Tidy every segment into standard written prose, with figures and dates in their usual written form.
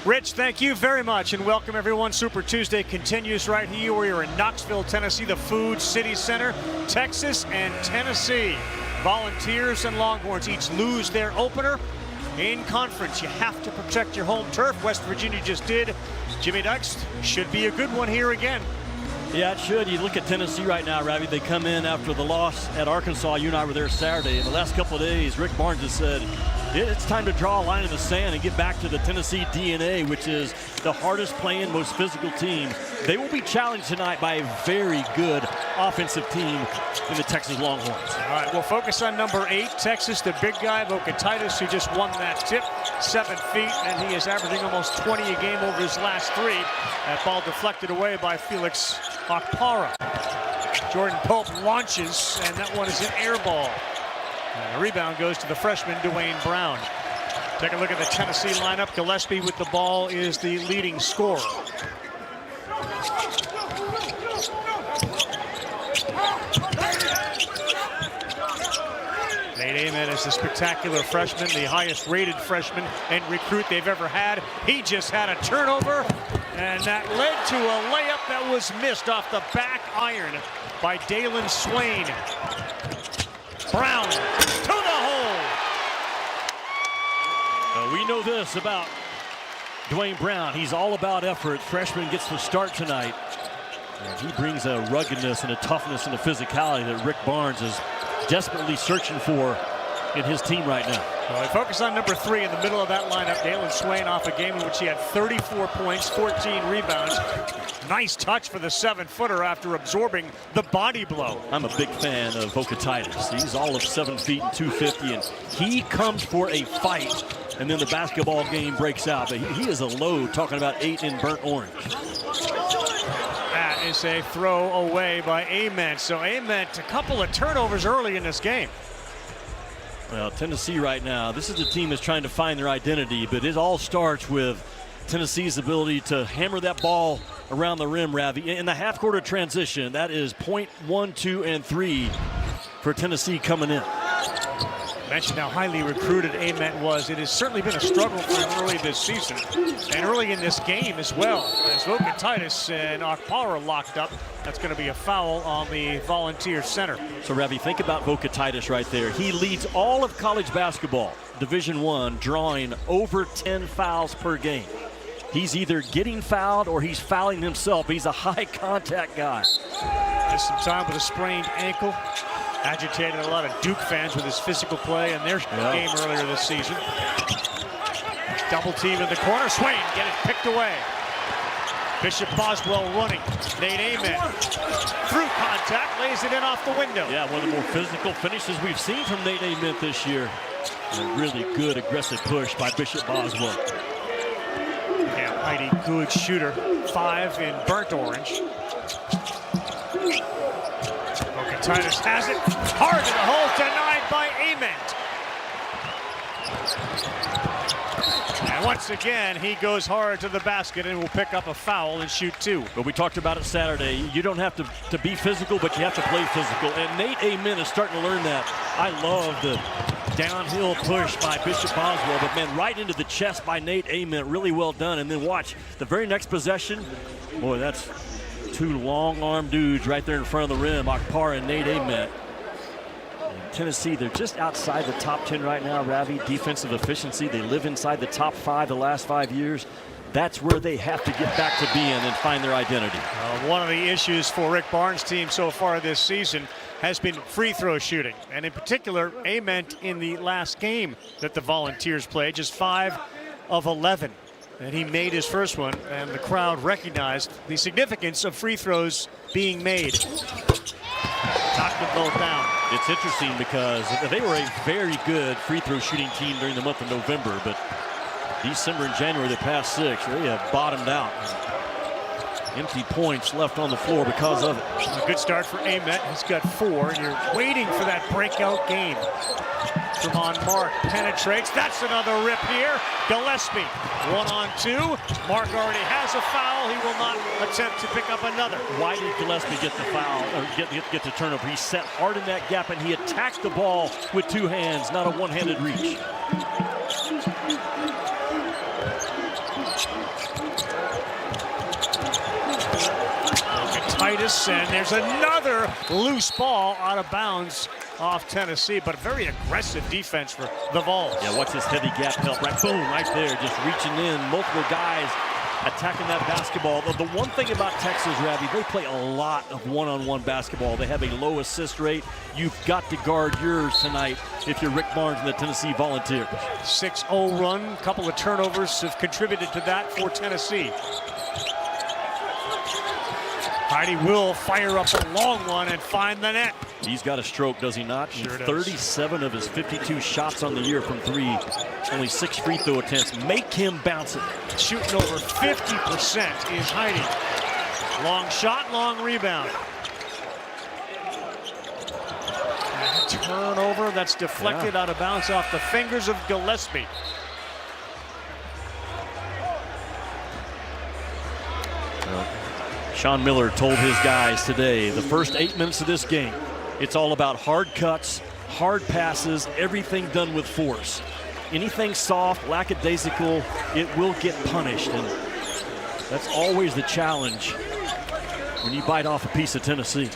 Rich, thank you very much, and welcome everyone. Super Tuesday continues right here. We are in Knoxville, Tennessee, the Food City Center. Texas and Tennessee. Volunteers and Longhorns each lose their opener. In conference, you have to protect your home turf. West Virginia just did. Jimmy Dykes, should be a good one here again. Yeah, it should. You look at Tennessee right now, Ravi. They come in after the loss at Arkansas. You and I were there Saturday. In the last couple of days, Rick Barnes has said, it's time to draw a line in the sand and get back to the Tennessee DNA, which is the hardest playing, most physical team. They will be challenged tonight by a very good offensive team in the Texas Longhorns. All right, we'll focus on number 8, Texas, the big guy, Vocatitis, who just won that tip, 7 feet, and he is averaging almost 20 a game over his last 3. That ball deflected away by Felix Okpara. Jordan Pope launches, and that one is an air ball. And the rebound goes to the freshman, Dwayne Brown. Take a look at the Tennessee lineup. Gillespie with the ball is the leading scorer. Nate Ament is the spectacular freshman, the highest rated freshman and recruit they've ever had. He just had a turnover, and that led to a layup that was missed off the back iron by Dalen Swain. Brown to the hole. We know this about Dwayne Brown. He's all about effort. Freshman gets the start tonight. And he brings a ruggedness and a toughness and a physicality that Rick Barnes is desperately searching for in his team right now. Well, I focus on number 3 in the middle of that lineup. Dalen Swain off a game in which he had 34 points, 14 rebounds. Nice touch for the 7-footer after absorbing the body blow. I'm a big fan of Vocatitis. He's all of 7 feet and 250, and he comes for a fight, and then the basketball game breaks out. But he is a load, talking about 8 in burnt orange. That is a throw away by Ament. So Ament, a couple of turnovers early in this game. Well, Tennessee right now, this is the team that's trying to find their identity, but it all starts with Tennessee's ability to hammer that ball around the rim, Ravi. In the half-court transition, that is point 1, 2, and 3 for Tennessee coming in. Mentioned how highly recruited Ament was. It has certainly been a struggle for him early this season and early in this game as well. As Vocatitis and Okpara locked up, that's going to be a foul on the Volunteer center. So, Ravi, think about Vocatitis right there. He leads all of college basketball, Division I, drawing over 10 fouls per game. He's either getting fouled or he's fouling himself. He's a high-contact guy. Missed some time with a sprained ankle. Agitated a lot of Duke fans with his physical play in their game earlier this season. Double team in the corner. Swain get it picked away. Bishop Boswell running. Nate Ament through contact, lays it in off the window. Yeah, one of the more physical finishes we've seen from Nate Ament this year. A really good aggressive push by Bishop Boswell. Yeah, mighty good shooter. 5 in burnt orange. Titus has it, hard to the hole, denied by Ament. And once again, he goes hard to the basket and will pick up a foul and shoot 2. But we talked about it Saturday. You don't have to be physical, but you have to play physical. And Nate Ament is starting to learn that. I love the downhill push by Bishop Boswell, but man, right into the chest by Nate Ament. Really well done. And then watch the very next possession. Boy, that's 2 long-arm dudes right there in front of the rim, Okpara and Nate Ament. Tennessee, they're just outside the top 10 right now, Ravi. Defensive efficiency, they live inside the top 5 the last 5 years. That's where they have to get back to being and find their identity. One of the issues for Rick Barnes' team so far this season has been free throw shooting, and in particular, Ament in the last game that the Volunteers played, just 5 of 11. And he made his first one, and the crowd recognized the significance of free throws being made. Knocked them both down. It's interesting because they were a very good free throw shooting team during the month of November, but December and January, the past 6, they have bottomed out. Empty points left on the floor because of it. A good start for Ament. He's got 4, and you're waiting for that breakout game. Tremont Mark penetrates. That's another rip here. Gillespie, 1-on-2. Mark already has a foul. He will not attempt to pick up another. Why did Gillespie get the foul, or get the turnover? He set hard in that gap, and he attacked the ball with 2 hands, not a one-handed reach. Titus, and there's another loose ball out of bounds off Tennessee, but very aggressive defense for the Vols. Yeah, watch this heavy gap help, right? Boom, right there, just reaching in. Multiple guys attacking that basketball. The one thing about Texas, Ravi, they play a lot of one-on-one basketball. They have a low assist rate. You've got to guard yours tonight if you're Rick Barnes and the Tennessee Volunteers. 6-0 run, a couple of turnovers have contributed to that for Tennessee. Heidi will fire up a long one and find the net. He's got a stroke, does he not? Sure does. 37 of his 52 shots on the year from three. Only 6 free throw attempts. Make him bounce it. Shooting over 50% is Heidi. Long shot, long rebound. And turnover that's deflected out of bounds off the fingers of Gillespie. Sean Miller told his guys today, the first 8 minutes of this game, it's all about hard cuts, hard passes, everything done with force. Anything soft, lackadaisical, it will get punished. And that's always the challenge when you bite off a piece of Tennessee.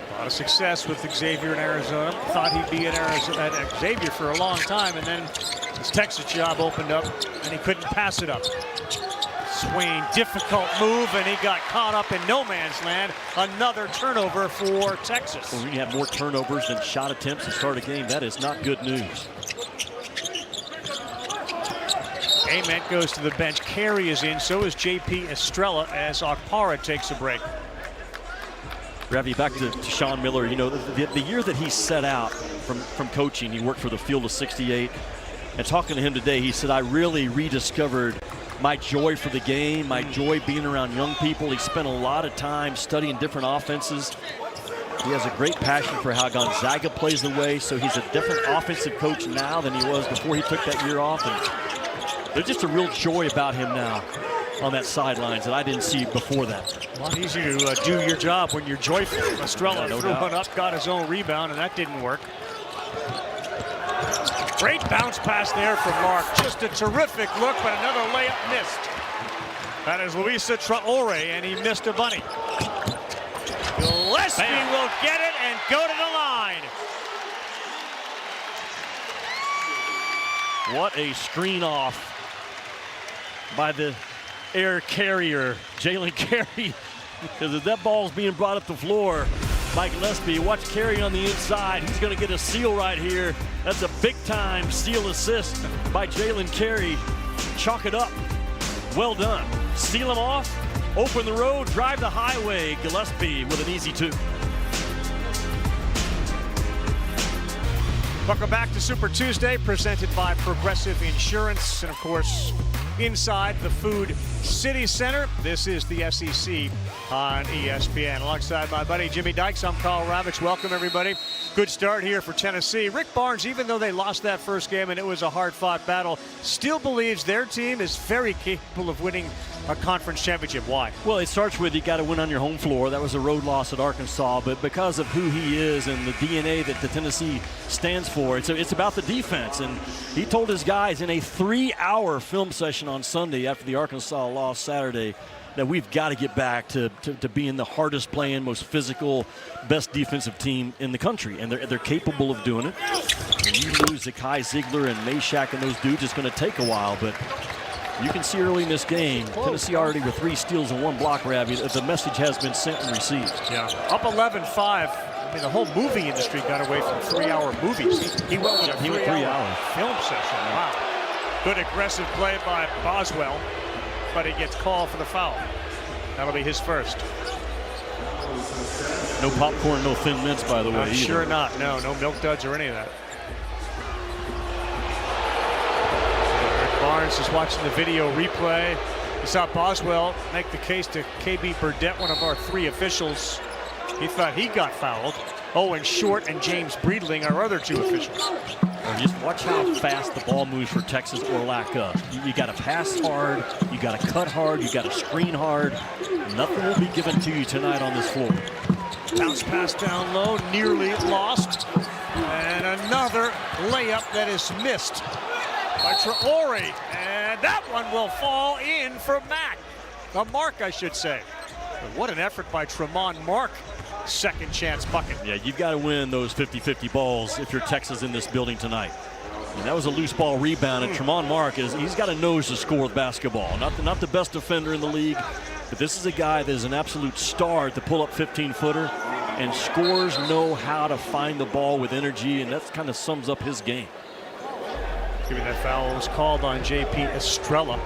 A lot of success with Xavier in Arizona. Thought he'd be at Xavier for a long time, and then his Texas job opened up, and he couldn't pass it up. Swain, difficult move, and he got caught up in no man's land. Another turnover for Texas. Well, when you have more turnovers than shot attempts to start a game, that is not good news. Ament goes to the bench. Carey is in. So is J.P. Estrella as Okpara takes a break. Ravi, back to Sean Miller. You know, the year that he set out from coaching, he worked for the Field of 68. And talking to him today, he said, I really rediscovered my joy for the game, my joy being around young people. He spent a lot of time studying different offenses. He has a great passion for how Gonzaga plays the way, so he's a different offensive coach now than he was before he took that year off. And there's just a real joy about him now on that sidelines that I didn't see before that. A lot easier to do your job when you're joyful. Estrella no threw doubt. one up, got his own rebound, and that didn't work. Great bounce pass there from Mark. Just a terrific look, but another layup missed. That is Luisa Traore, and he missed a bunny. Gillespie will get it and go to the line. What a screen off by the air carrier, Jalen Carey. Because if that ball's being brought up the floor by Gillespie, watch Carey on the inside. He's going to get a steal right here. That's a big-time steal assist by Jalen Carey. Chalk it up. Well done. Steal him off, open the road, drive the highway. Gillespie with an easy 2. Welcome back to Super Tuesday, presented by Progressive Insurance. And, of course, inside the Food City Center, this is the SEC on ESPN. Alongside my buddy Jimmy Dykes, I'm Carl Ravitch. Welcome, everybody. Good start here for Tennessee. Rick Barnes, even though they lost that first game and it was a hard-fought battle, still believes their team is very capable of winning a conference championship. Why? Well, it starts with you got to win on your home floor. That was a road loss at Arkansas, but because of who he is and the DNA that the Tennessee stands for, it's about the defense. And he told his guys in a 3-hour film session on Sunday after the Arkansas loss Saturday that we've got to get back to being the hardest playing, most physical, best defensive team in the country. And they're capable of doing it. When you lose to Kai Ziegler and Meshack and those dudes, it's going to take a while, but you can see early in this game, Tennessee already with 3 steals and 1 block, Ravi. The message has been sent and received. Yeah. Up 11-5. I mean, the whole movie industry got away from 3-hour movies. He went with a 3-hour film session. Wow. Good aggressive play by Boswell, but he gets called for the foul. That'll be his first. No popcorn, no Thin Mints, by the way. Sure not. No Milk Duds or any of that. Barnes is watching the video replay. He saw Boswell make the case to KB Burdett, one of our 3 officials. He thought he got fouled. Owen Short and James Breedling, our other 2 officials. Just watch how fast the ball moves for Texas or lack of. You got to pass hard, you got to cut hard, you got to screen hard. Nothing will be given to you tonight on this floor. Bounce pass down low, nearly lost. And another layup that is missed by Traore, and that one will fall in for Mark, I should say. But what an effort by Tremont Mark. Second chance bucket. Yeah, you've got to win those 50-50 balls if you're Texas in this building tonight. And that was a loose ball rebound, and Tremont Mark he's got a nose to score with basketball. Not the best defender in the league, but this is a guy that is an absolute star to pull up 15-footer, and scores know how to find the ball with energy, and that kind of sums up his game. Given that foul was called on J.P. Estrella.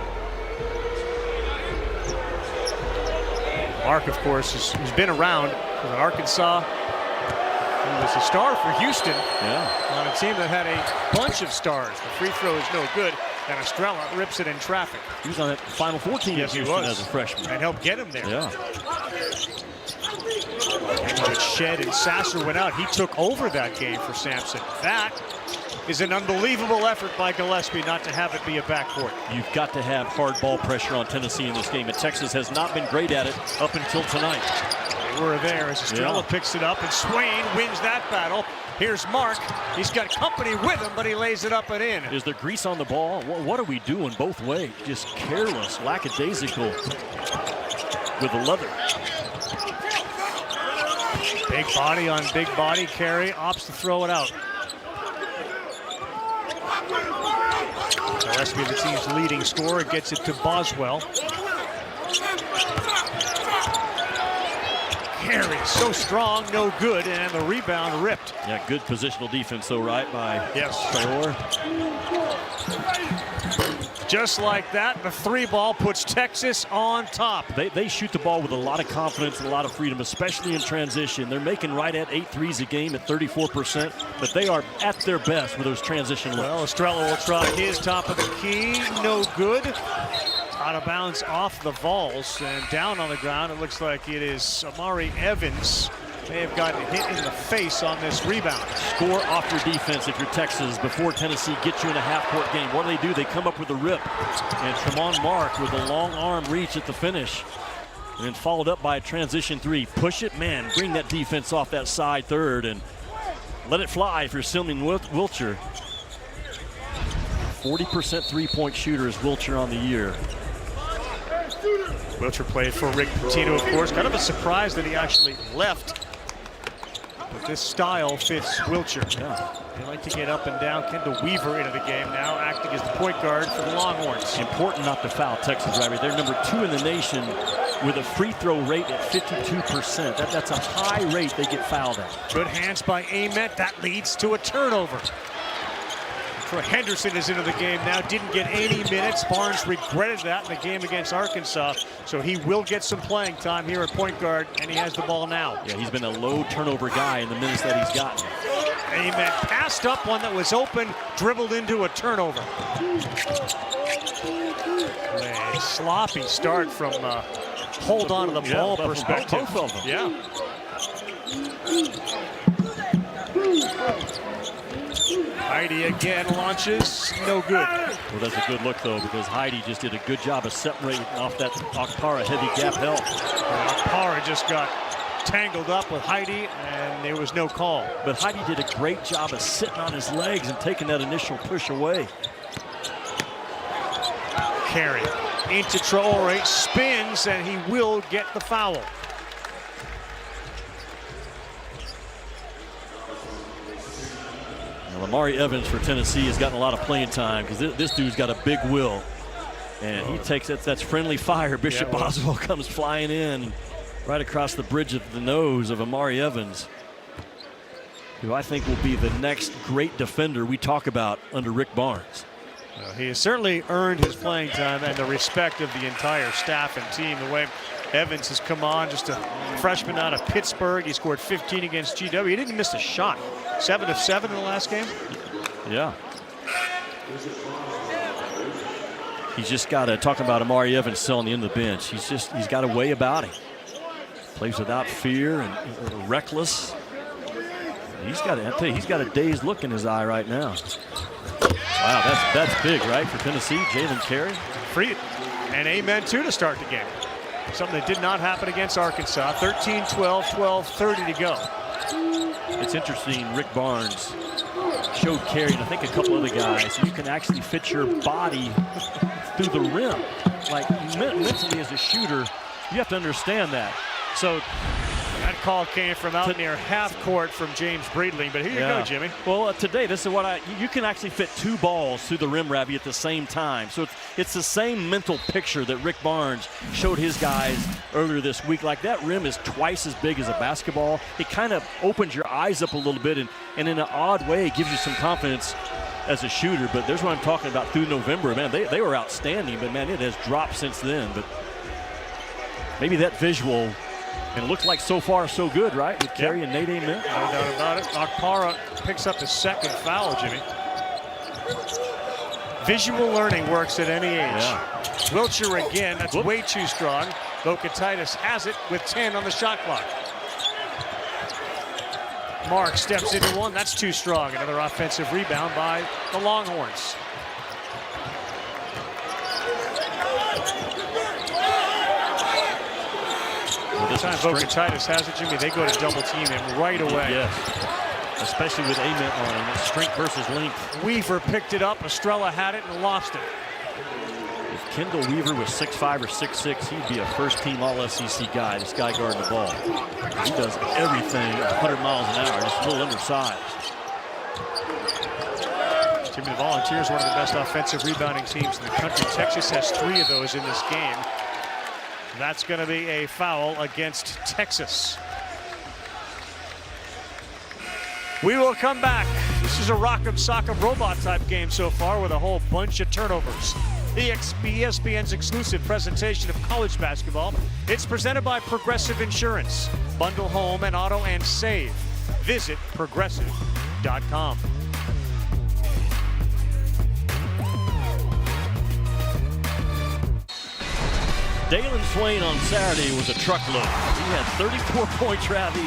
Mark, of course, has been around with Arkansas. He was a star for Houston. Yeah. On a team that had a bunch of stars. The free throw is no good, and Estrella rips it in traffic. He was on that Final Four team in Houston as a freshman. And helped get him there. Yeah. And when Shed and Sasser went out, he took over that game for Sampson. That is an unbelievable effort by Gillespie not to have it be a backcourt. You've got to have hard ball pressure on Tennessee in this game, and Texas has not been great at it up until tonight. They were there as Estrella picks it up, and Swain wins that battle. Here's Mark. He's got company with him, but he lays it up and in. Is there grease on the ball? What are we doing both ways? Just careless, lackadaisical with the leather. Big body on big body. Carey opts to throw it out. Gillespie, the team's leading scorer, gets it to Boswell. Carey, so strong, no good, and the rebound ripped. Yeah, good positional defense, though, right, by Traore. Just like that, the three ball puts Texas on top. They shoot the ball with a lot of confidence and a lot of freedom, especially in transition. They're making right at 8 threes a game at 34%, but they are at their best with those transition looks. Well, Estrella will try his top of the key, no good. Out of bounds off the Vols, and down on the ground, it looks like it is Amari Evans. May have gotten hit in the face on this rebound. Score off your defense if you're Texas before Tennessee gets you in a half-court game. What do? They come up with a rip. And Tremont Mark with a long arm reach at the finish. And then followed up by a transition three. Push it, man. Bring that defense off that side third and let it fly if you're Silman Wilcher. 40% three-point shooter is Wilcher on the year. Wilcher played for Rick Pitino, of course. Kind of a surprise that he actually left. But this style fits Wilcher. Yeah. They like to get up and down. Kendall Weaver into the game now, acting as the point guard for the Longhorns. Important not to foul Texas, right? They're number 2 in the nation with a free throw rate at 52%. That's a high rate they get fouled at. Good hands by Ament. That leads to a turnover. Troy Henderson is into the game now. Didn't get any minutes. Barnes regretted that in the game against Arkansas. So he will get some playing time here at point guard, and he has the ball now. Yeah, he's been a low turnover guy in the minutes that he's gotten. Ament passed up one that was open, dribbled into a turnover. A sloppy start from hold on to the ball perspective. Both of them. Yeah. Heidi again launches, no good. Well, that's a good look, though, because Heidi just did a good job of separating off that Okpara heavy gap help. Okpara just got tangled up with Heidi, and there was no call. But Heidi did a great job of sitting on his legs and taking that initial push away. Carey into Traore, spins, and he will get the foul. Amari Evans for Tennessee has gotten a lot of playing time because this dude's got a big will. And he takes it, that's friendly fire. Bishop Boswell comes flying in right across the bridge of the nose of Amari Evans, who I think will be the next great defender we talk about under Rick Barnes. He has certainly earned his playing time and the respect of the entire staff and team. The way Evans has come on, just a freshman out of Pittsburgh. He scored 15 against GW. He didn't miss a shot. 7 of 7 in the last game. Yeah. He's just got to talk about Amari Evans still on the end of the bench. He's got a way about him. Plays without fear and reckless. He's got a dazed look in his eye right now. Wow, that's big, right, for Tennessee. Jalen Carey. Free and amen too to start the game. Something that did not happen against Arkansas. 13, 12, 12, 30 to go. It's interesting, Rick Barnes showed Carey and I think a couple other guys, so you can actually fit your body through the rim. Like mentally as a shooter, You have to understand that. So that call came from out near half court from James Breedling, but here you go, Jimmy. Well, today, this is what you can actually fit 2 balls through the rim, Ravi, at the same time. So it's the same mental picture that Rick Barnes showed his guys earlier this week. Like, that rim is twice as big as a basketball. It kind of opens your eyes up a little bit, and in an odd way, it gives you some confidence as a shooter. But there's what I'm talking about through November. Man, they were outstanding, but, man, it has dropped since then. But maybe that visual. And it looks like so far so good, right? With Carey and Nate Amen. No doubt about it. Okpara picks up his 2nd foul, Jimmy. Visual learning works at any age. Yeah. Wiltshire again, that's way too strong. Vokatitis has it with 10 on the shot clock. Mark steps into one, that's too strong. Another offensive rebound by the Longhorns. This time Vokatitis has it, Jimmy. They go to double team him right away. Yes, especially with Ament on him. Strength versus length. Weaver picked it up. Estrella had it and lost it. If Kendall Weaver was 6'5" or 6'6", he'd be a first-team All-SEC guy. This guy guarding the ball. He does everything 100 miles an hour. Just a little undersized. Jimmy, the Volunteers, one of the best offensive rebounding teams in the country. Texas has 3 of those in this game. That's going to be a foul against Texas. We will come back. This is a rock'em sock'em robot type game so far with a whole bunch of turnovers. ESPN's exclusive presentation of college basketball. It's presented by Progressive Insurance. Bundle home and auto and save. Visit progressive.com. Dalen Swain on Saturday was a truckload. He had 34 points, Ravi,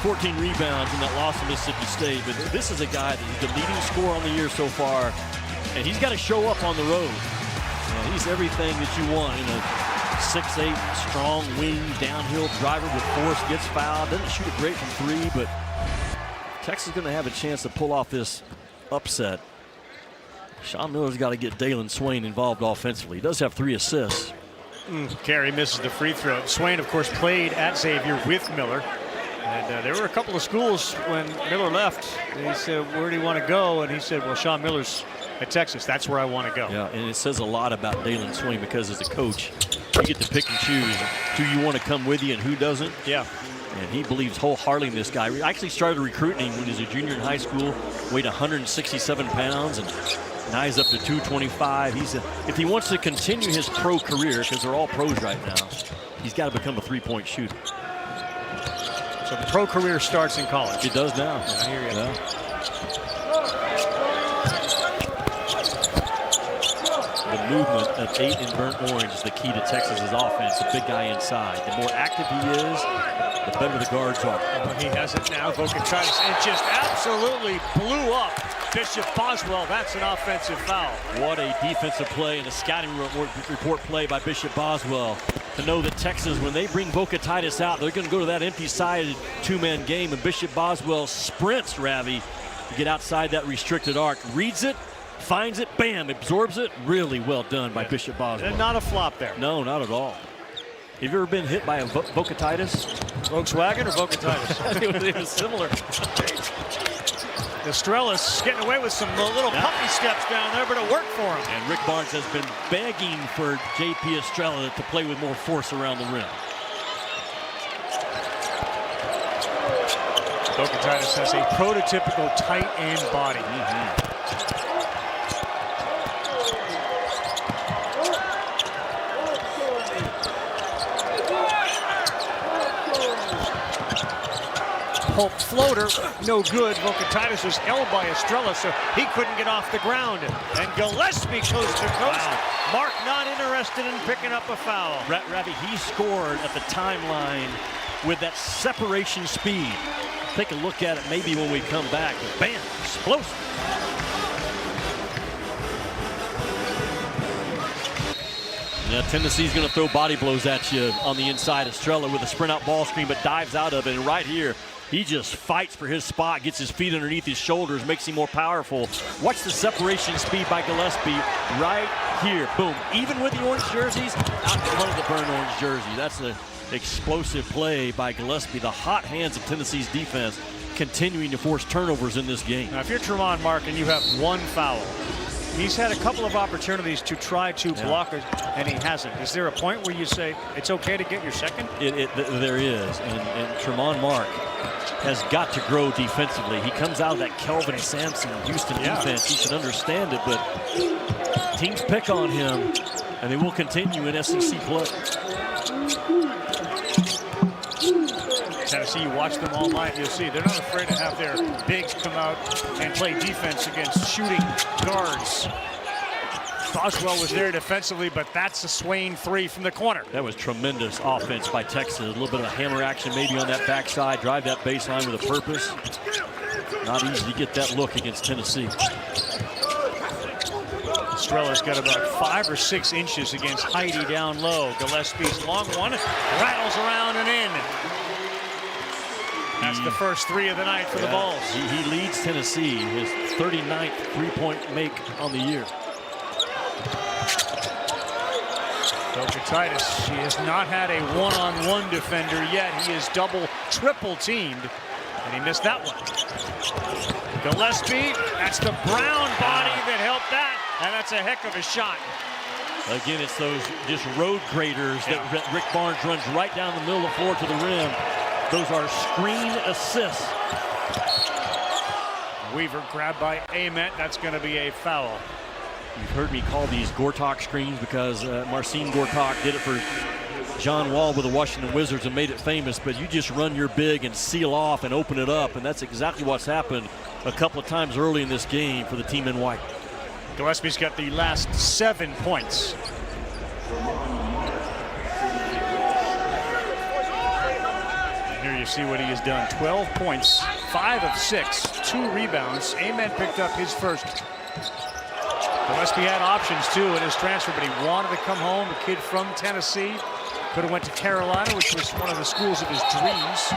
14 rebounds in that loss to Mississippi State. But this is a guy that is the leading scorer on the year so far, and he's got to show up on the road. He's everything that you want in a 6'8", strong wing, downhill driver with force, gets fouled, doesn't shoot it great from 3, but Texas is going to have a chance to pull off this upset. Sean Miller's got to get Dalen Swain involved offensively. He does have 3 assists. Carey misses the free throw. Swain, of course, played at Xavier with Miller. And there were a couple of schools when Miller left. He said, where do you want to go? And he said, well, Sean Miller's at Texas. That's where I want to go. Yeah, and it says a lot about Dalen Swain because as a coach, you get to pick and choose who you want to come with you and who doesn't. Yeah. And he believes wholeheartedly in this guy. He actually started recruiting him when he was a junior in high school, weighed 167 pounds, and now he's up to 225. If he wants to continue his pro career, because they're all pros right now, he's got to become a three-point shooter. So the pro career starts in college. It does now. I hear you. Yeah. The movement of 8 in burnt orange is the key to Texas's offense. The big guy inside. The more active he is, the better the guards are. Well, he has it now. Vokatitis, and just absolutely blew up Bishop Boswell. That's an offensive foul. What a defensive play and a scouting report play by Bishop Boswell to know that Texas, when they bring Vokatitis out, they're going to go to that empty-sided 2-man game, and Bishop Boswell sprints, Ravi, to get outside that restricted arc. Reads it, finds it, bam, absorbs it. Really well done by Bishop Boswell. And not a flop there. No, not at all. Have you ever been hit by a Vokatitis? Volkswagen or Vokatitis? It was similar. Estrella's getting away with some little puppy steps down there, but it worked for him. And Rick Barnes has been begging for J.P. Estrella to play with more force around the rim. Vokatitis has a prototypical tight end body. Pulp floater, no good. Vokatitis was held by Estrella, so he couldn't get off the ground. And Gillespie coast to coast. Wow. Mark not interested in picking up a foul. Ravi, he scored at the timeline with that separation speed. Take a look at it maybe when we come back. Bam, explosive. Yeah, Tennessee's going to throw body blows at you on the inside. Estrella with a sprint out ball screen, but dives out of it. And right here, he just fights for his spot, gets his feet underneath his shoulders, makes him more powerful. Watch the separation speed by Gillespie right here, boom. Even with the orange jerseys, out in front of the burnt orange jersey. That's an explosive play by Gillespie. The hot hands of Tennessee's defense continuing to force turnovers in this game. Now, if you're Tremont Mark and you have one foul, he's had a couple of opportunities to try to block it, and he hasn't. Is there a point where you say it's okay to get your second? There is, and Tremont Mark has got to grow defensively. He comes out of that Kelvin Sampson Houston defense. He should understand it, but teams pick on him, and they will continue in SEC play. Tennessee, you watch them all night, you'll see they're not afraid to have their bigs come out and play defense against shooting guards. Boswell was there defensively, but that's a swaying three from the corner. That was tremendous offense by Texas. A little bit of hammer action maybe on that backside, drive that baseline with a purpose. Not easy to get that look against Tennessee. Estrella's got about 5 or 6 inches against Heidi down low. Gillespie's long one, rattles around and in. That's the first 3 of the night for the Vols. He leads Tennessee, his 39th three-point make on the year. Titus, he has not had a one-on-one defender yet. He is double, triple teamed, and he missed that one. Gillespie, that's the Brown body that helped that, and that's a heck of a shot. Again, it's those just road graders that Rick Barnes runs right down the middle of the floor to the rim. Those are screen assists. Weaver grabbed by Ament. That's going to be a foul. You've heard me call these Gortok screens because Marcin Gortok did it for John Wall with the Washington Wizards and made it famous, but you just run your big and seal off and open it up, and that's exactly what's happened a couple of times early in this game for the team in white. Gillespie's got the last 7 points. Here you see what he has done. 12 points, 5 of 6, 2 rebounds. Ament picked up his first. Gillespie had options too in his transfer, but he wanted to come home. A kid from Tennessee, could have went to Carolina, which was one of the schools of his dreams.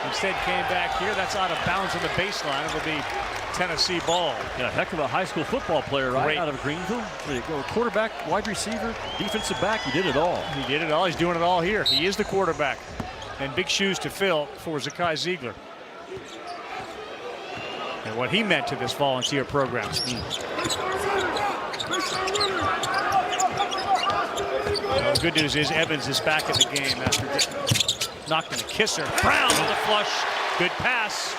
Instead came back here. That's out of bounds on the baseline. It'll be Tennessee ball. Yeah, heck of a high school football player, right? Out of Greenville. Quarterback, wide receiver, defensive back. He did it all. He did it all. He's doing it all here. He is the quarterback. And big shoes to fill for Zakai Ziegler. And what he meant to this volunteer program. Well, the good news is Evans is back in the game after knocking the kisser. Brown with a flush. Good pass.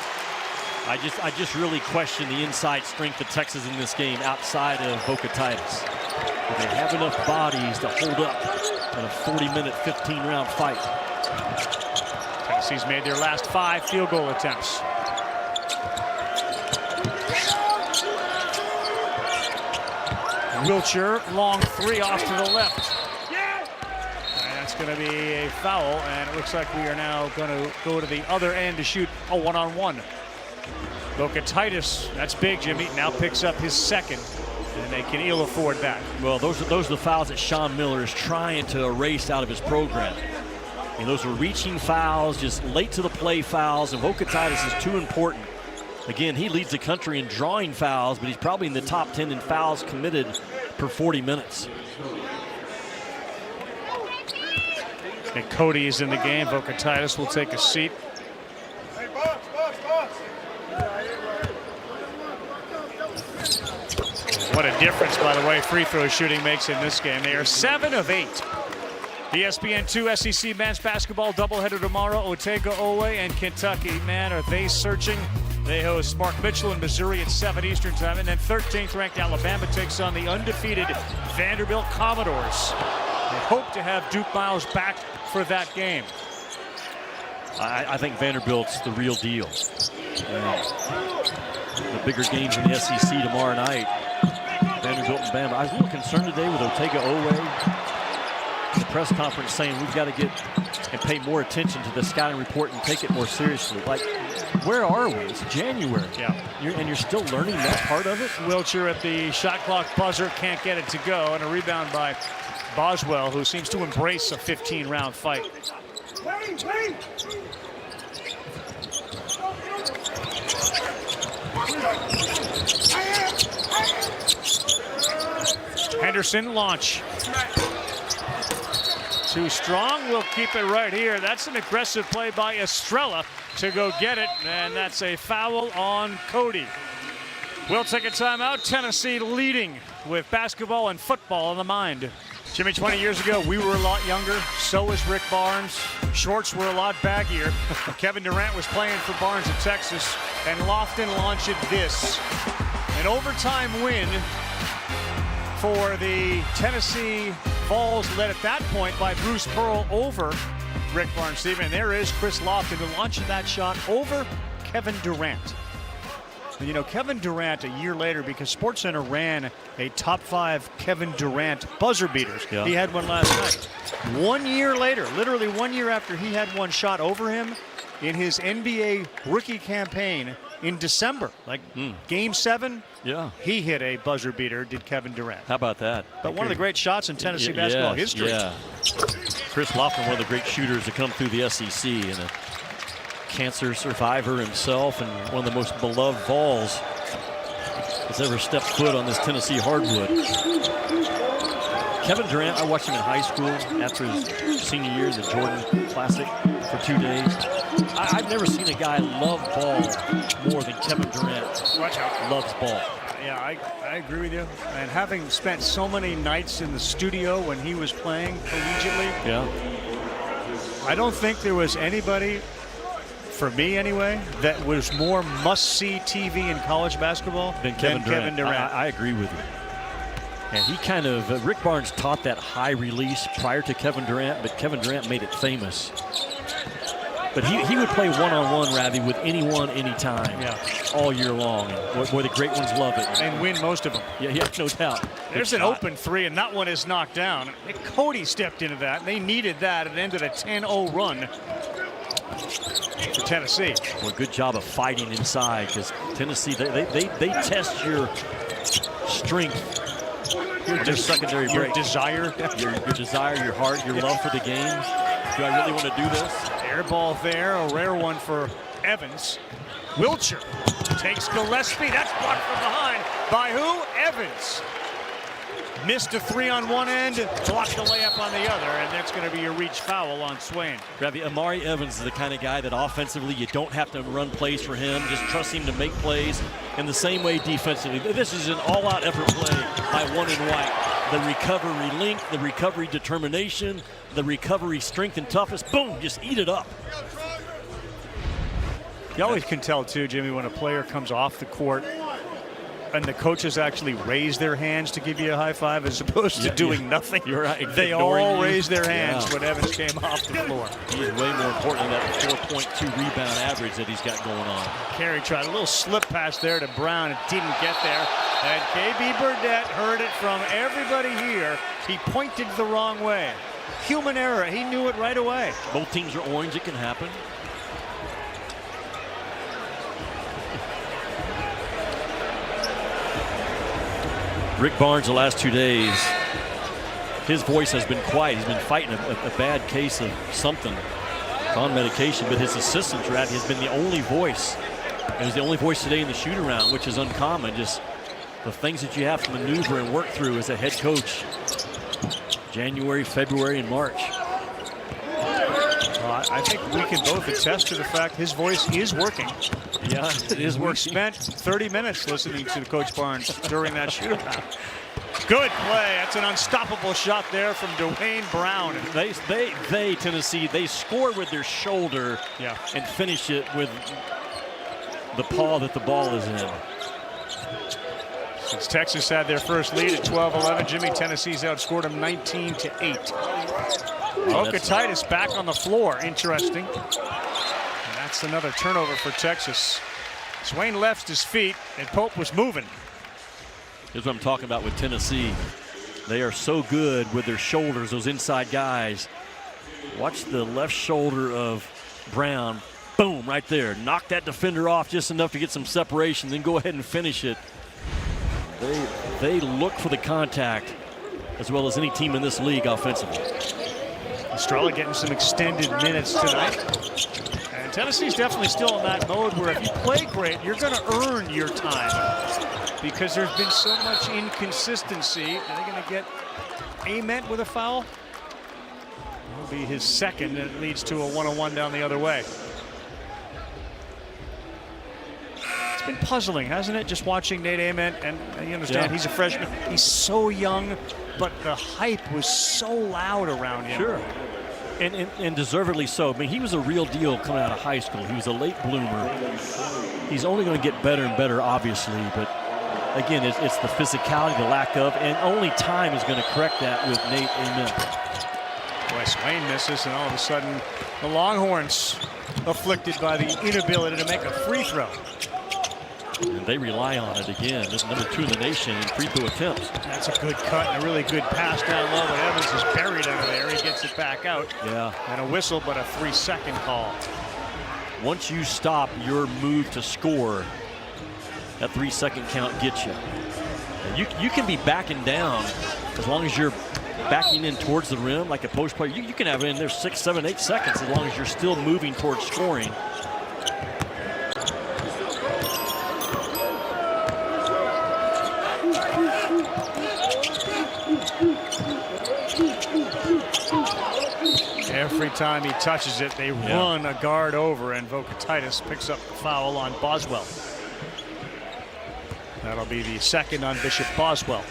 I just really question the inside strength of Texas in this game outside of Boca Titus. Do they have enough bodies to hold up in a 40-minute, 15-round fight? Tennessee's made their last 5 field goal attempts. Wiltshire, long 3 off to the left. And that's going to be a foul, and it looks like we are now going to go to the other end to shoot a one-on-one. Boca Titus, that's big, Jimmy, now picks up his second, and they can ill afford that. Well, those are the fouls that Sean Miller is trying to erase out of his program. And those are reaching fouls, just late to the play fouls, and Boca Titus is too important. Again, he leads the country in drawing fouls, but he's probably in the top 10 in fouls committed per 40 minutes. And Cody is in the game. Boca Titus will take a seat. What a difference, by the way, free throw shooting makes in this game. They are 7 of 8. ESPN2 SEC men's basketball doubleheader tomorrow. Otega Owe and Kentucky. Man, are they searching. They host Mark Mitchell in Missouri at 7 Eastern time. And then 13th ranked Alabama takes on the undefeated Vanderbilt Commodores. They hope to have Duke Miles back for that game. I think Vanderbilt's the real deal. The bigger games in the SEC tomorrow night. Vanderbilt and Bama. I was a little concerned today with Otega Owe. The press conference saying we've got to get and pay more attention to the scouting report and take it more seriously. Like, where are we? It's January. Yeah. You're still learning that part of it? Wiltshire at the shot clock buzzer, can't get it to go, and a rebound by Boswell, who seems to embrace a 15-round fight. Henderson launch. Too strong, we'll keep it right here. That's an aggressive play by Estrella to go get it, and that's a foul on Cody. We'll take a timeout. Tennessee leading with basketball and football on the mind. Jimmy, 20 years ago, we were a lot younger. So was Rick Barnes. Shorts were a lot baggier. Kevin Durant was playing for Barnes in Texas, and Lofton launched this. An overtime win for the Tennessee Vols, led at that point by Bruce Pearl over Rick Barnes. And there is Chris Lofton who launched that shot over Kevin Durant. You know, Kevin Durant a year later, because SportsCenter ran a top 5 Kevin Durant buzzer beaters. Yeah. He had one last night. 1 year later, literally 1 year after he had one shot over him in his NBA rookie campaign in December, like Game 7, he hit a buzzer beater, did Kevin Durant. How about that? But one of the great shots in Tennessee basketball history. Yeah. Chris Lofton, one of the great shooters to come through the SEC, and a cancer survivor himself, and one of the most beloved Vols that's ever stepped foot on this Tennessee hardwood. Kevin Durant, I watched him in high school after his senior year, the Jordan Classic, for 2 days. I've never seen a guy love ball more than Kevin Durant loves ball. Yeah, I agree with you. And having spent so many nights in the studio when he was playing collegiately, I don't think there was anybody, for me anyway, that was more must-see TV in college basketball than Kevin Durant. I agree with you. And he kind of, Rick Barnes taught that high release prior to Kevin Durant, but Kevin Durant made it famous. But he would play one-on-one, Ravi, with anyone, anytime, all year long. And boy, the great ones love it. And win most of them. Yeah, no doubt. There's an open three, and that one is knocked down. And Cody stepped into that, and they needed that. It ended a 10-0 run for Tennessee. Well, good job of fighting inside, because Tennessee, they test your strength. Your secondary break. Your desire. Your desire, your heart, your love for the game. Do I really want to do this? Air ball there, a rare one for Evans. Wilcher takes Gillespie. That's blocked from behind by who? Evans. Missed a 3 on one end, blocked the layup on the other, and that's going to be a reach foul on Swain. Ravi, Amari Evans is the kind of guy that offensively you don't have to run plays for him. Just trust him to make plays in the same way defensively. This is an all-out effort play by one and white. The recovery length, the recovery determination, the recovery strength and toughness. Boom, just eat it up. You always can tell, too, Jimmy, when a player comes off the court and the coaches actually raise their hands to give you a high five as opposed to doing nothing. You're right. They all raise their hands when Evans came off the floor. He's way more important than that 4.2 rebound average that he's got going on. Carey tried a little slip pass there to Brown and didn't get there. And KB Burdett heard it from everybody here. He pointed the wrong way. Human error. He knew it right away. Both teams are orange. It can happen. Rick Barnes, the last 2 days, his voice has been quiet. He's been fighting a bad case of something on medication, but his assistant, Ravi, has been the only voice. He was the only voice today in the shoot-around, which is uncommon. Just the things that you have to maneuver and work through as a head coach. January, February, and March. I think we can both attest to the fact his voice is working. Yeah, it is working. We spent 30 minutes listening to Coach Barnes during that shootout. Good play. That's an unstoppable shot there from Dwayne Brown. They Tennessee, they score with their shoulder and finish it with the paw that the ball is in. Since Texas had their first lead at 12-11, Jimmy, Tennessee's outscored them 19-8. Okatitis back on the floor. Interesting. And that's another turnover for Texas. Swain left his feet, and Pope was moving. Here's what I'm talking about with Tennessee. They are so good with their shoulders, those inside guys. Watch the left shoulder of Brown. Boom, right there. Knock that defender off just enough to get some separation, then go ahead and finish it. They look for the contact as well as any team in this league offensively. Estrella getting some extended minutes tonight. And Tennessee's definitely still in that mode where if you play great, you're going to earn your time. because there's been so much inconsistency. Are they going to get Ament with a foul? It'll be his second, and it leads to a 1-on-1 down the other way. It's been puzzling, hasn't it? Just watching Nate Ament, and you understand he's a freshman. He's so young, but the hype was so loud around him. Sure. And deservedly so. I mean, he was a real deal coming out of high school. He was a late bloomer. He's only going to get better and better, obviously, but again, it's the physicality, the lack of, and only time is going to correct that with Nate Ament. Boy, Swain misses, and all of a sudden, the Longhorns afflicted by the inability to make a free throw. And they rely on it again. This is number 2 in the nation in free throw attempts. That's a good cut and a really good pass down low, but Evans is buried under there. He gets it back out. Yeah. And a whistle, but a 3-second call. Once you stop your move to score, that 3-second count gets you. And you can be backing down as long as you're backing in towards the rim like a post player. You can have it in there 6, 7, 8 seconds as long as you're still moving towards scoring. Every time he touches it, they run a guard over, and Vokatitis picks up the foul on Boswell. That'll be the second on Bishop Boswell.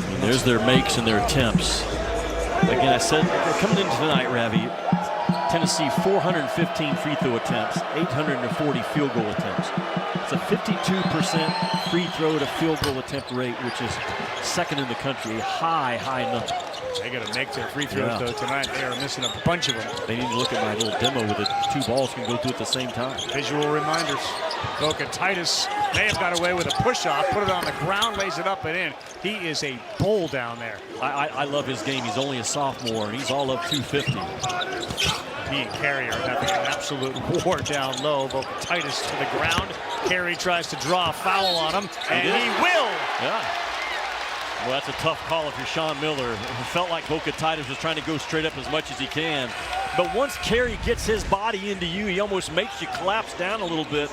And there's their makes and their attempts. Again, I said, coming into tonight, Ravi, Tennessee 415 free throw attempts, 840 field goal attempts. It's a 52% free throw to field goal attempt rate, which is second in the country, a high number. They got to make their free throws though tonight. They are missing a bunch of them. They need to look at my little demo where the 2 balls can go through at the same time. Visual reminders. Vokatitis may have got away with a push-off, put it on the ground, lays it up and in. He is a bull down there. I love his game. He's only a sophomore, and he's all up 250. He and Carey are having an absolute war down low. Vokatitis to the ground. Carey tries to draw a foul on him, and he will. Yeah. Well, that's a tough call if you're Sean Miller. It felt like Vokatitis was trying to go straight up as much as he can. But once Carey gets his body into you, he almost makes you collapse down a little bit.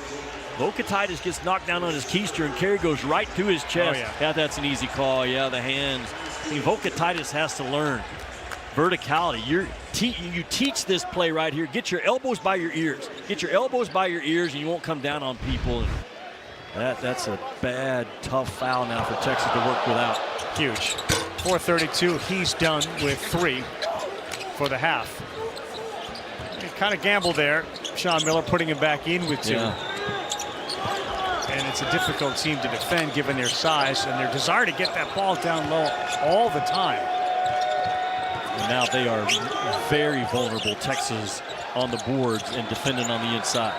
Vokatitis gets knocked down on his keister, and Carey goes right to his chest. Oh, yeah, that's an easy call. Yeah, the hands. I mean, Vokatitis has to learn verticality. You teach this play right here. Get your elbows by your ears. Get your elbows by your ears, and you won't come down on people. And that's a bad, tough foul now for Texas to work without. Huge. 4:32. He's done with 3 for the half. He kind of gambled there. Sean Miller putting him back in with 2. Yeah. And it's a difficult team to defend given their size and their desire to get that ball down low all the time. And now they are very vulnerable, Texas, on the boards and defending on the inside.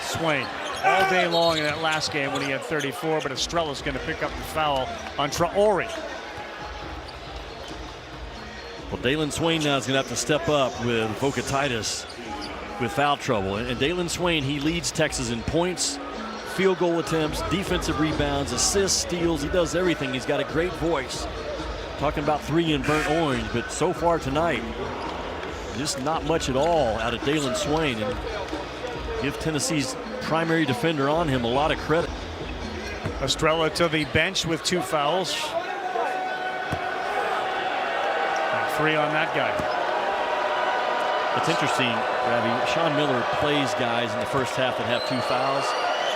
Swain all day long in that last game when he had 34, but Estrella's going to pick up the foul on Traore. Well, Dalen Swain now is going to have to step up with Vokatitis with foul trouble. And Dalen Swain, he leads Texas in points, field goal attempts, defensive rebounds, assists, steals. He does everything. He's got a great voice. Talking about 3 in burnt orange, but so far tonight, just not much at all out of Dalen Swain. And give Tennessee's primary defender on him a lot of credit. Estrella to the bench with 2 fouls. And 3 on that guy. It's interesting, Ravi. Sean Miller plays guys in the first half that have 2 fouls.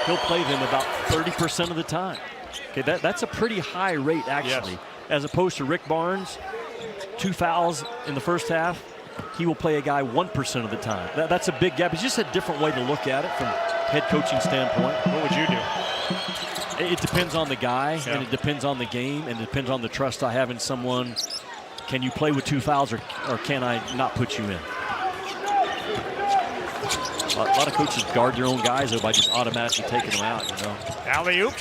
He'll play them about 30% of the time. Okay, that's a pretty high rate, actually. Yes. As opposed to Rick Barnes, 2 fouls in the first half. He will play a guy 1% of the time. That's a big gap. It's just a different way to look at it from head coaching standpoint. What would you do? It depends on the guy, and it depends on the game, and it depends on the trust I have in someone. Can you play with 2 fouls, or can I not put you in? A lot of coaches guard their own guys by just automatically taking them out, you know. Alley-oop,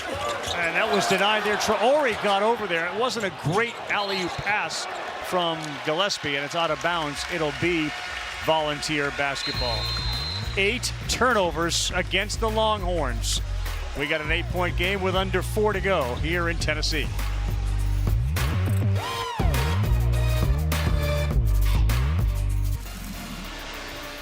and that was denied there. Traore got over there. It wasn't a great alley-oop pass from Gillespie, and it's out of bounds. It'll be Volunteer basketball. 8 turnovers against the Longhorns. We got an 8-point game with under 4 to go here in Tennessee.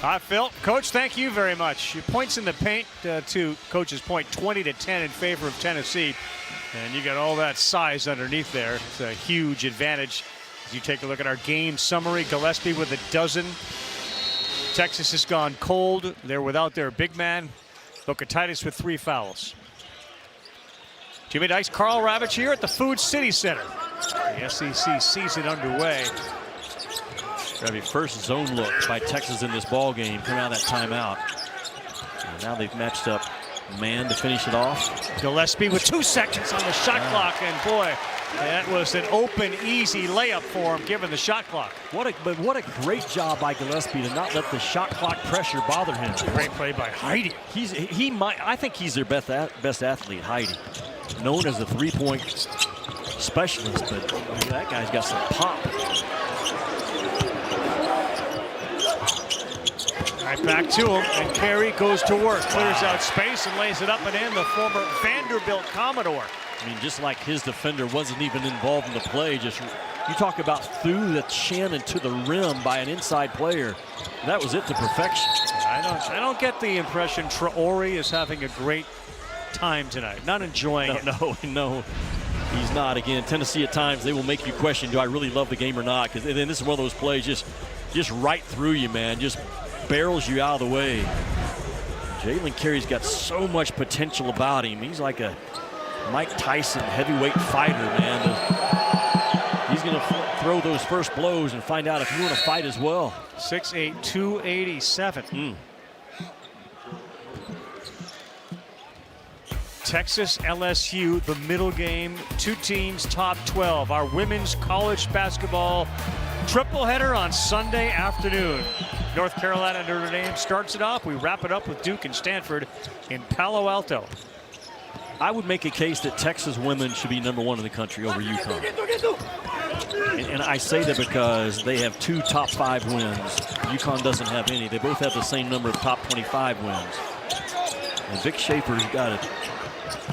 Hi, Phil. Coach, thank you very much. Your points in the paint, to Coach's point, 20-10 in favor of Tennessee. And you got all that size underneath there. It's a huge advantage. As you take a look at our game summary, Gillespie with a dozen. Texas has gone cold. They're without their big man. Bocatitis with 3 fouls. Jimmy Dice, Carl Ravitch here at the Food City Center. The SEC season underway. That'll be first zone look by Texas in this ball game. Come out of that timeout. And now they've matched up man to finish it off. Gillespie with 2 seconds on the shot clock, and boy, that was an open, easy layup for him given the shot clock. But what a great job by Gillespie to not let the shot clock pressure bother him. Great play by Heidi. I think he's their best athlete, Heidi. Known as a three-point specialist, but that guy's got some pop. Right back to him, and Carey goes to work, clears out space and lays it up and in. The former Vanderbilt Commodore. I mean, just like his defender wasn't even involved in the play. Just you talk about through the chin and to the rim by an inside player. That was it to perfection. I don't get the impression Traore is having a great time tonight. Not enjoying it. No. He's not. Again, Tennessee at times they will make you question, do I really love the game or not? Because then this is one of those plays just right through you, man. Just barrels you out of the way. Jalen Carey's got so much potential about him. He's like a Mike Tyson heavyweight fighter, man. He's going to throw those first blows and find out if you want to fight as well. 6'8", 287. Texas, LSU, the middle game, 2 teams, top 12. Our women's college basketball triple header on Sunday afternoon. North Carolina, Notre Dame starts it off. We wrap it up with Duke and Stanford in Palo Alto. I would make a case that Texas women should be #1 in the country over UConn. And I say that because they have 2 top 5 wins. UConn doesn't have any. They both have the same number of top 25 wins. And Vic Schaefer's got it.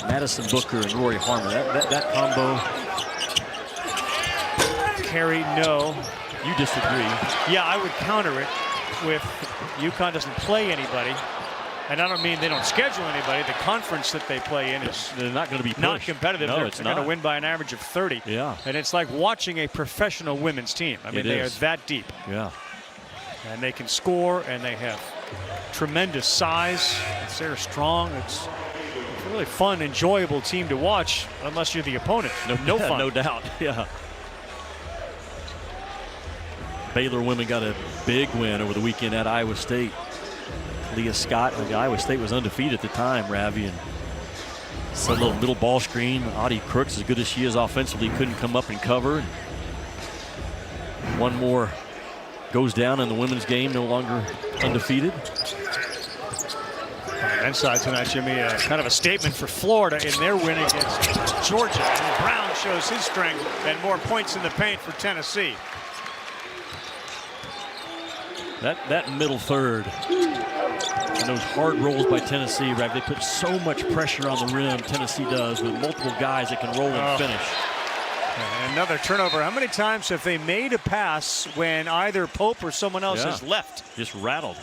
Madison Booker and Rory Harmon. That combo. Carey, no. You disagree. Yeah, I would counter it with UConn doesn't play anybody. And I don't mean they don't schedule anybody. The conference that they play in is they're not going to be pushed. Not competitive. No, they're going to win by an average of 30. Yeah. And it's like watching a professional women's team. I mean, they are that deep. Yeah. And they can score, and they have tremendous size. They're strong. It's a really fun, enjoyable team to watch, unless you're the opponent. No fun. No doubt. Yeah. Baylor women got a big win over the weekend at Iowa State. Leah Scott, Iowa State was undefeated at the time, Ravi, and a little middle ball screen. Audie Crooks, as good as she is offensively, couldn't come up and cover. One more goes down in the women's game, no longer undefeated. Men's side tonight, Jimmy, kind of a statement for Florida in their win against Georgia. And Brown shows his strength and more points in the paint for Tennessee. That middle third and those hard rolls by Tennessee, right? They put so much pressure on the rim, Tennessee does, with multiple guys that can roll and finish. And another turnover. How many times have they made a pass when either Pope or someone else has left? Just rattled.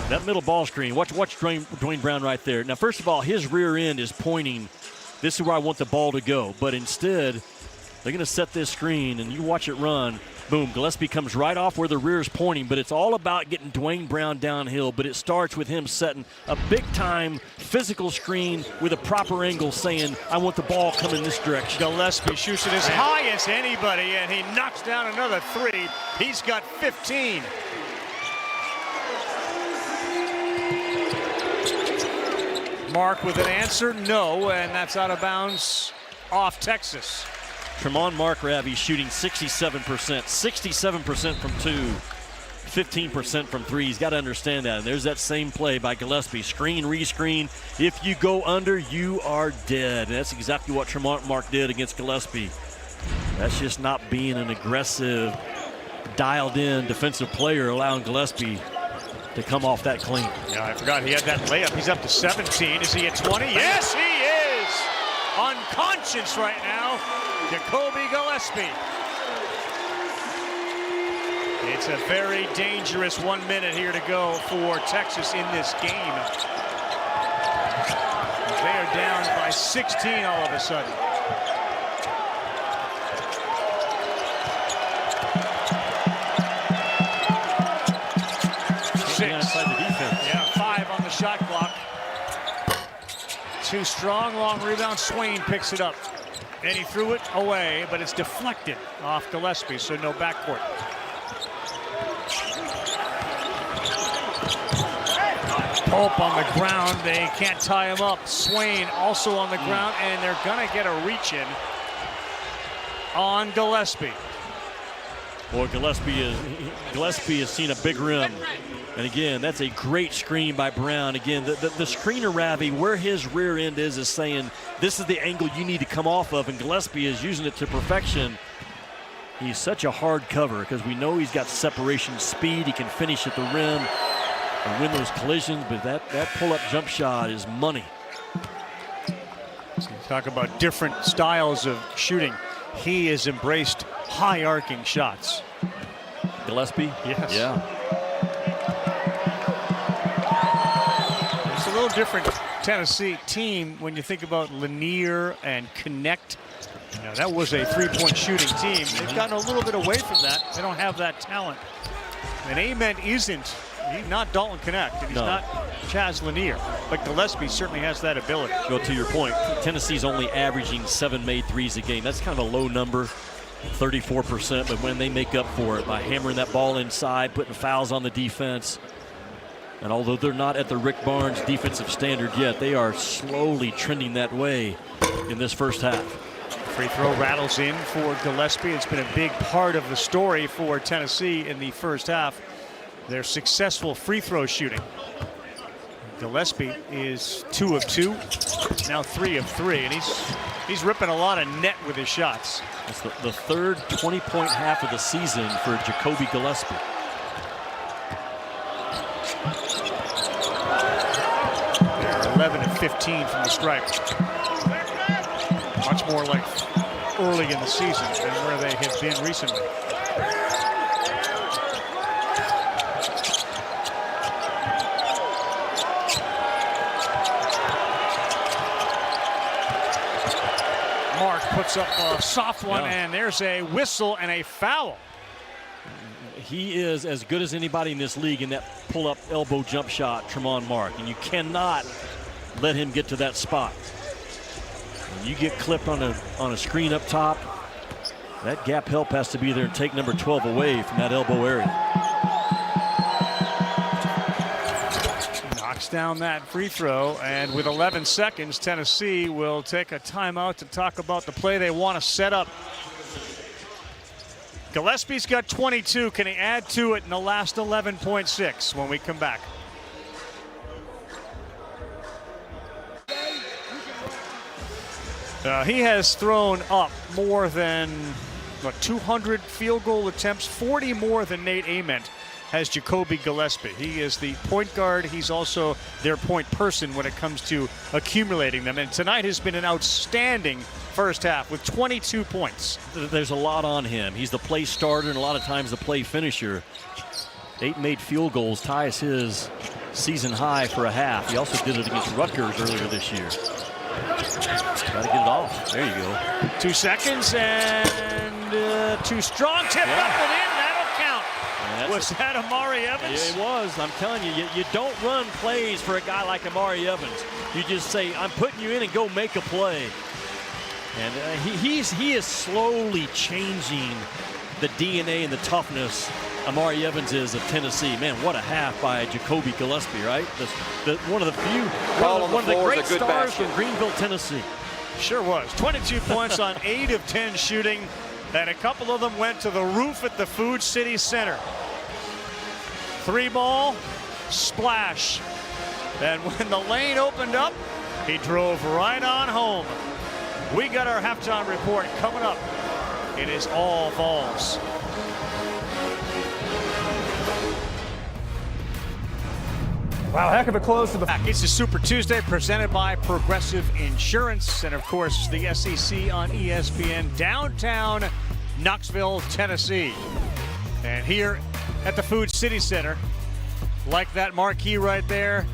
That middle ball screen, watch Dwayne Brown right there. Now, first of all, his rear end is pointing, this is where I want the ball to go. But instead, they're going to set this screen, and you watch it run. Boom, Gillespie comes right off where the rear is pointing, but it's all about getting Dwayne Brown downhill. But it starts with him setting a big-time physical screen with a proper angle saying, I want the ball coming this direction. Gillespie shoots it as high as anybody, and he knocks down another 3. He's got 15. Mark with an answer, no, and that's out of bounds off Texas. Tremont Mark Ravi shooting 67%. 67% from 2, 15% from 3. He's got to understand that. And there's that same play by Gillespie. Screen, rescreen. If you go under, you are dead. And that's exactly what Tremont Mark did against Gillespie. That's just not being an aggressive, dialed-in defensive player, allowing Gillespie to come off that clean. Yeah, I forgot he had that layup. He's up to 17. Is he at 20? Yes, he is! Unconscious right now. Jacoby Gillespie. It's a very dangerous 1 minute here to go for Texas in this game. They are down by 16 all of a sudden. Inside the defense. Yeah, 5 on the shot clock. Too strong, long rebound. Swain picks it up. And he threw it away, but it's deflected off Gillespie, so no backcourt. Pope on the ground. They can't tie him up. Swain also on the ground, and they're going to get a reach in on Gillespie. Boy, Gillespie has seen a big rim. And again, that's a great screen by Brown. Again, the screener, Ravi, where his rear end is saying, this is the angle you need to come off of, and Gillespie is using it to perfection. He's such a hard cover because we know he's got separation speed. He can finish at the rim and win those collisions, but that pull-up jump shot is money. So you talk about different styles of shooting. He has embraced high arcing shots. Gillespie? Yes. Yeah. It's a little different Tennessee team when you think about Lanier and Connect. You know, that was a three-point shooting team. They've gotten a little bit away from that. They don't have that talent. And Ament isn't. He's not Dalton Connect, and he's not Chaz Lanier. But Gillespie certainly has that ability. Go to your point. Tennessee's only averaging 7 made threes a game. That's kind of a low number, 34%. But when they make up for it by hammering that ball inside, putting fouls on the defense, and although they're not at the Rick Barnes defensive standard yet, they are slowly trending that way in this first half. Free throw rattles in for Gillespie. It's been a big part of the story for Tennessee in the first half. Their successful free throw shooting. Gillespie is 2 of 2, now 3 of 3, and he's ripping a lot of net with his shots. It's the third 20-point half of the season for Jacoby Gillespie. They're 11 of 15 from the stripe. Much more like early in the season than where they have been recently. Mark puts up a soft one, and there's a whistle and a foul. He is as good as anybody in this league in that pull-up elbow jump shot, Tremont Mark, and you cannot let him get to that spot. When you get clipped on a screen up top, that gap help has to be there and take number 12 away from that elbow area. Knocks down that free throw, and with 11 seconds, Tennessee will take a timeout to talk about the play they want to set up. Gillespie's got 22. Can he add to it in the last 11.6 when we come back? He has thrown up more than 200 field goal attempts, 40 more than Nate Ament has Jacoby Gillespie. He is the point guard. He's also their point person when it comes to accumulating them. And tonight has been an outstanding first half with 22 points. There's a lot on him. He's the play starter and a lot of times the play finisher. 8 made field goals ties his season high for a half. He also did it against Rutgers earlier this year. Got to get it off. There you go. 2 seconds and too strong. Tip up and in. That'll count. Was that Amari Evans? Yeah, it was. I'm telling you, you don't run plays for a guy like Amari Evans. You just say, I'm putting you in and go make a play. And he is slowly changing the DNA and the toughness Amari Evans is of Tennessee. Man, what a half by Jacoby Gillespie, right? One of the great stars from Greenville, Tennessee. Sure was. 22 points on 8 of 10 shooting, and a couple of them went to the roof at the Food City Center. 3 ball, splash. And when the lane opened up, he drove right on home. We got our halftime report coming up. It is all Vols. Wow, heck of a close to the back. It's a Super Tuesday presented by Progressive Insurance and, of course, the SEC on ESPN, downtown Knoxville, Tennessee. And here at the Food City Center. Like that marquee right there,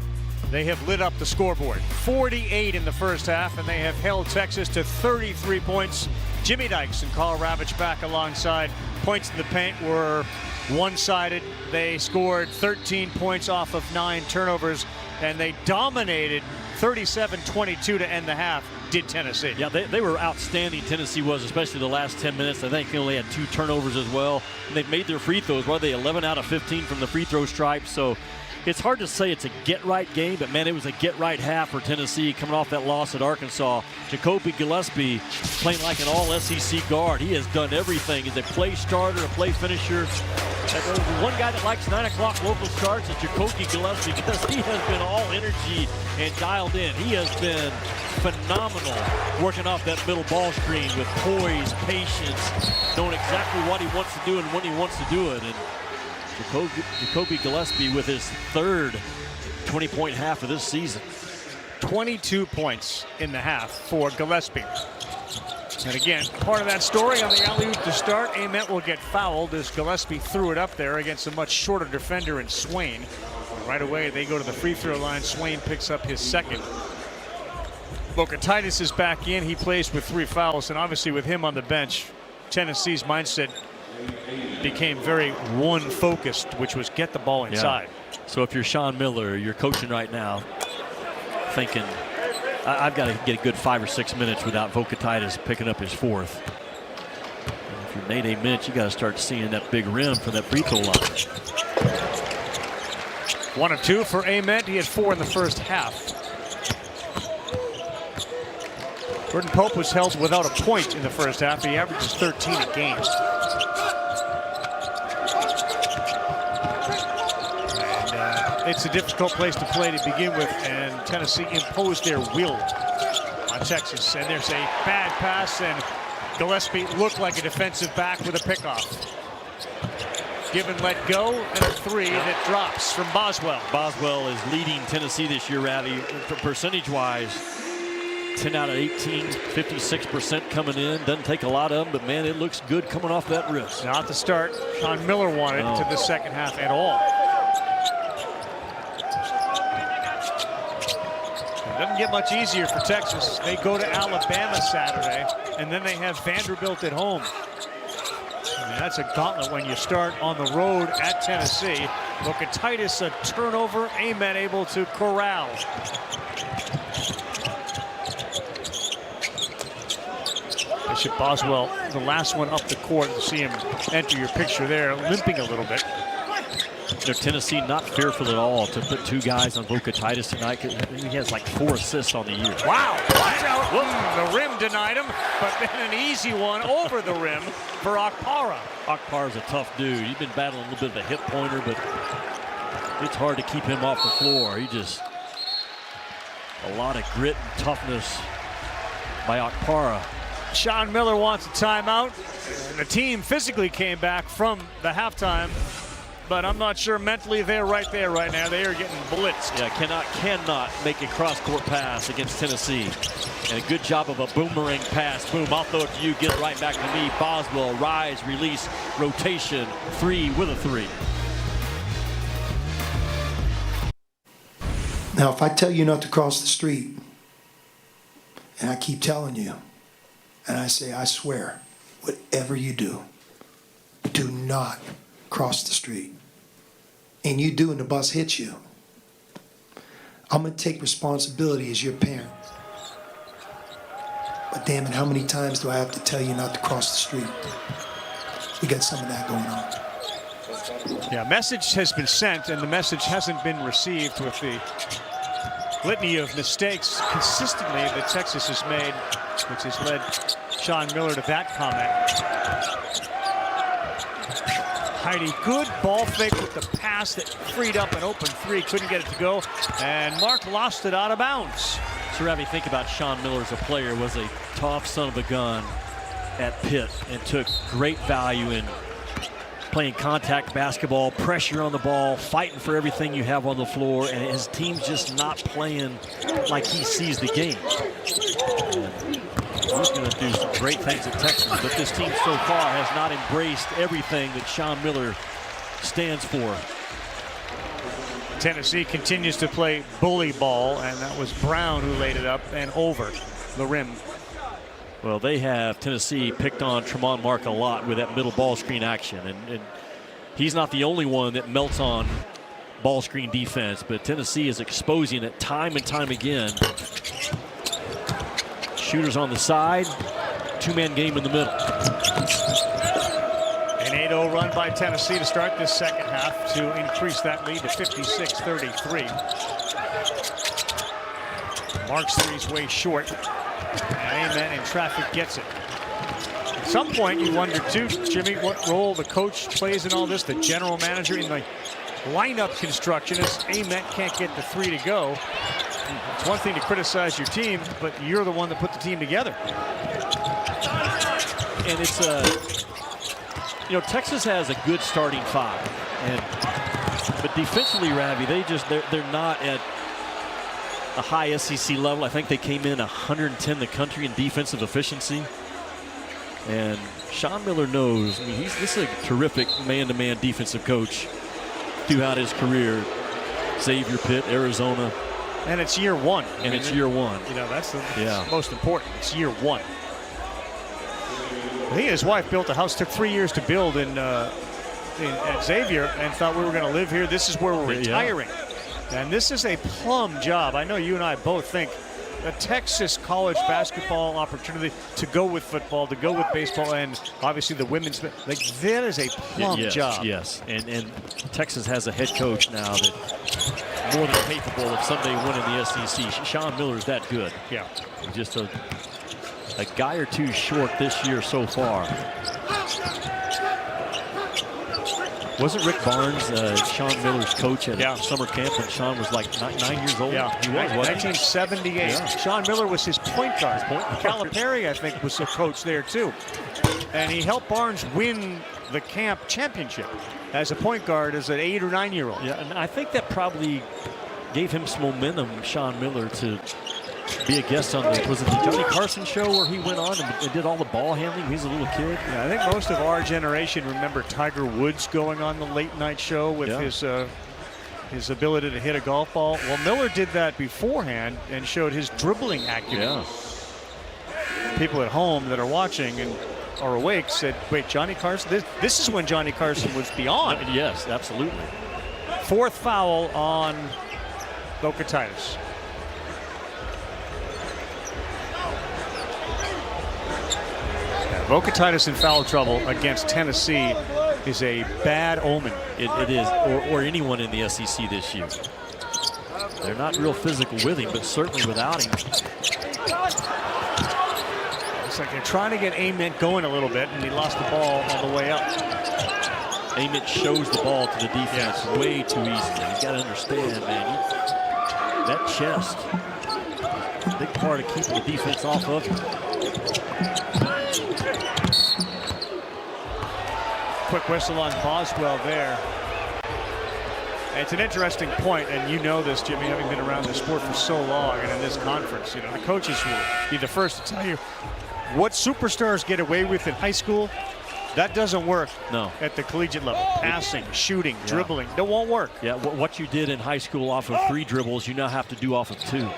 they have lit up the scoreboard. 48 in the first half, and they have held Texas to 33 points. Jimmy Dykes and Carl Ravitch back alongside. Points in the paint were one-sided. They scored 13 points off of 9 turnovers, and they dominated 37-22 to end the half, did Tennessee. Yeah, they were outstanding, Tennessee was, especially the last 10 minutes. I think they only had 2 turnovers as well. And they've made their free throws. They 11 out of 15 from the free throw stripe. So it's hard to say it's a get-right game, but, man, it was a get-right half for Tennessee coming off that loss at Arkansas. Jacoby Gillespie playing like an all-SEC guard. He has done everything. He's a play starter, a play finisher. One guy that likes 9 o'clock local starts is Jacoby Gillespie because he has been all energy and dialed in. He has been phenomenal working off that middle ball screen with poise, patience, knowing exactly what he wants to do and when he wants to do it. And Jacoby Gillespie with his third 20-point half of this season. 22 points in the half for Gillespie. And again, part of that story on the alley-oop to start, Ament will get fouled as Gillespie threw it up there against a much shorter defender in Swain. Right away, they go to the free throw line. Swain picks up his second. Vokatitis is back in. He plays with 3 fouls, and obviously with him on the bench, Tennessee's mindset became very one-focused, which was get the ball inside. Yeah. So if you're Sean Miller, you're coaching right now, thinking, I've got to get a good 5 or 6 minutes without Vokatitis picking up his 4th. And if you're Nate Ament, you got to start seeing that big rim from that free throw line. 1 of 2 for Ament. He had 4 in the first half. Jordan Pope was held without a point in the first half. He averages 13 a game. It's a difficult place to play to begin with, and Tennessee imposed their will on Texas. And there's a bad pass, and Gillespie looked like a defensive back with a pickoff. Give and let go, and a 3 that drops from Boswell. Boswell is leading Tennessee this year, Ravi, percentage-wise. 10 out of 18, 56% coming in. Doesn't take a lot of them, but, man, it looks good coming off that wrist. Not the start Sean Miller wanted to the second half at all. Doesn't get much easier for Texas. They go to Alabama Saturday, and then they have Vanderbilt at home. I mean, that's a gauntlet when you start on the road at Tennessee. Vokatitis, a turnover. Ament able to corral. Bishop Boswell, the last one up the court. To see him enter your picture there, limping a little bit. You know, Tennessee not fearful at all to put 2 guys on Vokatitis tonight. He has like 4 assists on the year. Wow! Watch out! The rim denied him, but then an easy one over the rim for Okpara. Okpara's a tough dude. He's been battling a little bit of a hip pointer, but it's hard to keep him off the floor. He just a lot of grit and toughness by Okpara. Sean Miller wants a timeout. And the team physically came back from the halftime, but I'm not sure mentally they're right there right now. They are getting blitzed. Yeah, cannot make a cross-court pass against Tennessee. And a good job of a boomerang pass. Boom, I'll throw it to you, get it right back to me. Boswell, rise, release, rotation, 3 with a 3. Now, if I tell you not to cross the street, and I keep telling you, and I say, I swear, whatever you do not cross the street, and you do and the bus hits you, I'm going to take responsibility as your parent. But damn it, how many times do I have to tell you not to cross the street? We got some of that going on. Yeah, message has been sent, and the message hasn't been received with the litany of mistakes consistently that Texas has made, which has led Sean Miller to that comment. Heidi, good ball fake with the pass that freed up an open 3, couldn't get it to go, and Mark lost it out of bounds. So, Ravi, think about Sean Miller as a player, was a tough son of a gun at Pitt and took great value in playing contact basketball, pressure on the ball, fighting for everything you have on the floor, and his team's just not playing like he sees the game. He's going to do some great things at Texas, but this team so far has not embraced everything that Sean Miller stands for. Tennessee continues to play bully ball, and that was Brown who laid it up and over the rim. Well, they have Tennessee picked on Tremont Mark a lot with that middle ball screen action, and he's not the only one that melts on ball screen defense, but Tennessee is exposing it time and time again. Shooters on the side, two-man game in the middle. An 8-0 run by Tennessee to start this second half to increase that lead to 56-33. Mark's three's way short. And Amen in traffic gets it. At some point you wonder too, Jimmy, what role the coach plays in all this, the general manager in the lineup construction, as Amen can't get the three to go. It's one thing to criticize your team, but you're the one that put the team together. And it's Texas has a good starting five, but defensively, Ravi, they're not at a high SEC level. I think they came in 110 in the country in defensive efficiency. And Sean Miller knows, this is a terrific man-to-man defensive coach throughout his career. Xavier, Pitt, Arizona. And it's year one. It's year one. That's the most important. It's year one. He and his wife built a house, took 3 years to build at Xavier, and thought we were going to live here. This is where we're retiring. And this is a plum job. I know you and I both think a Texas college basketball opportunity to go with football, to go with baseball, and obviously the women's. Like, that is a plum job. Yes, and Texas has a head coach now that more than capable of someday winning the SEC. Sean Miller's that good. Yeah. Just a guy or two short this year so far. Wasn't Rick Barnes Sean Miller's coach at summer camp when Sean was like 9 years old? Yeah, he was. 1978. Yeah. Sean Miller was his point guard. Calipari, I think, was a coach there too. And he helped Barnes win the camp championship as a point guard as an 8 or 9 year old. Yeah, and I think that probably gave him some momentum, Sean Miller, to be a guest on the Johnny Carson show where he went on and did all the ball handling. He was a little kid. Yeah, I think most of our generation remember Tiger Woods going on the late night show with his ability to hit a golf ball. Well, Miller did that beforehand and showed his dribbling acumen. Yeah. People at home that are watching and are awake said, wait, Johnny Carson? This is when Johnny Carson was beyond. Yes, absolutely. Fourth foul on Vocatitis. Vocatitis in foul trouble against Tennessee is a bad omen. It is, or anyone in the SEC this year. They're not real physical with him, but certainly without him. Looks like they're trying to get Ament going a little bit, and he lost the ball on the way up. Ament shows the ball to the defense way too easily. You got to understand, man. That chest, a big part of keeping the defense off of him. Quick whistle on Boswell there. It's an interesting point, and you know this, Jimmy, having been around the sport for so long and in this conference. The coaches will be the first to tell you what superstars get away with in high school. That doesn't work at the collegiate level. Passing, shooting, dribbling, that won't work. Yeah, what you did in high school off of 3 dribbles, you now have to do off of 2.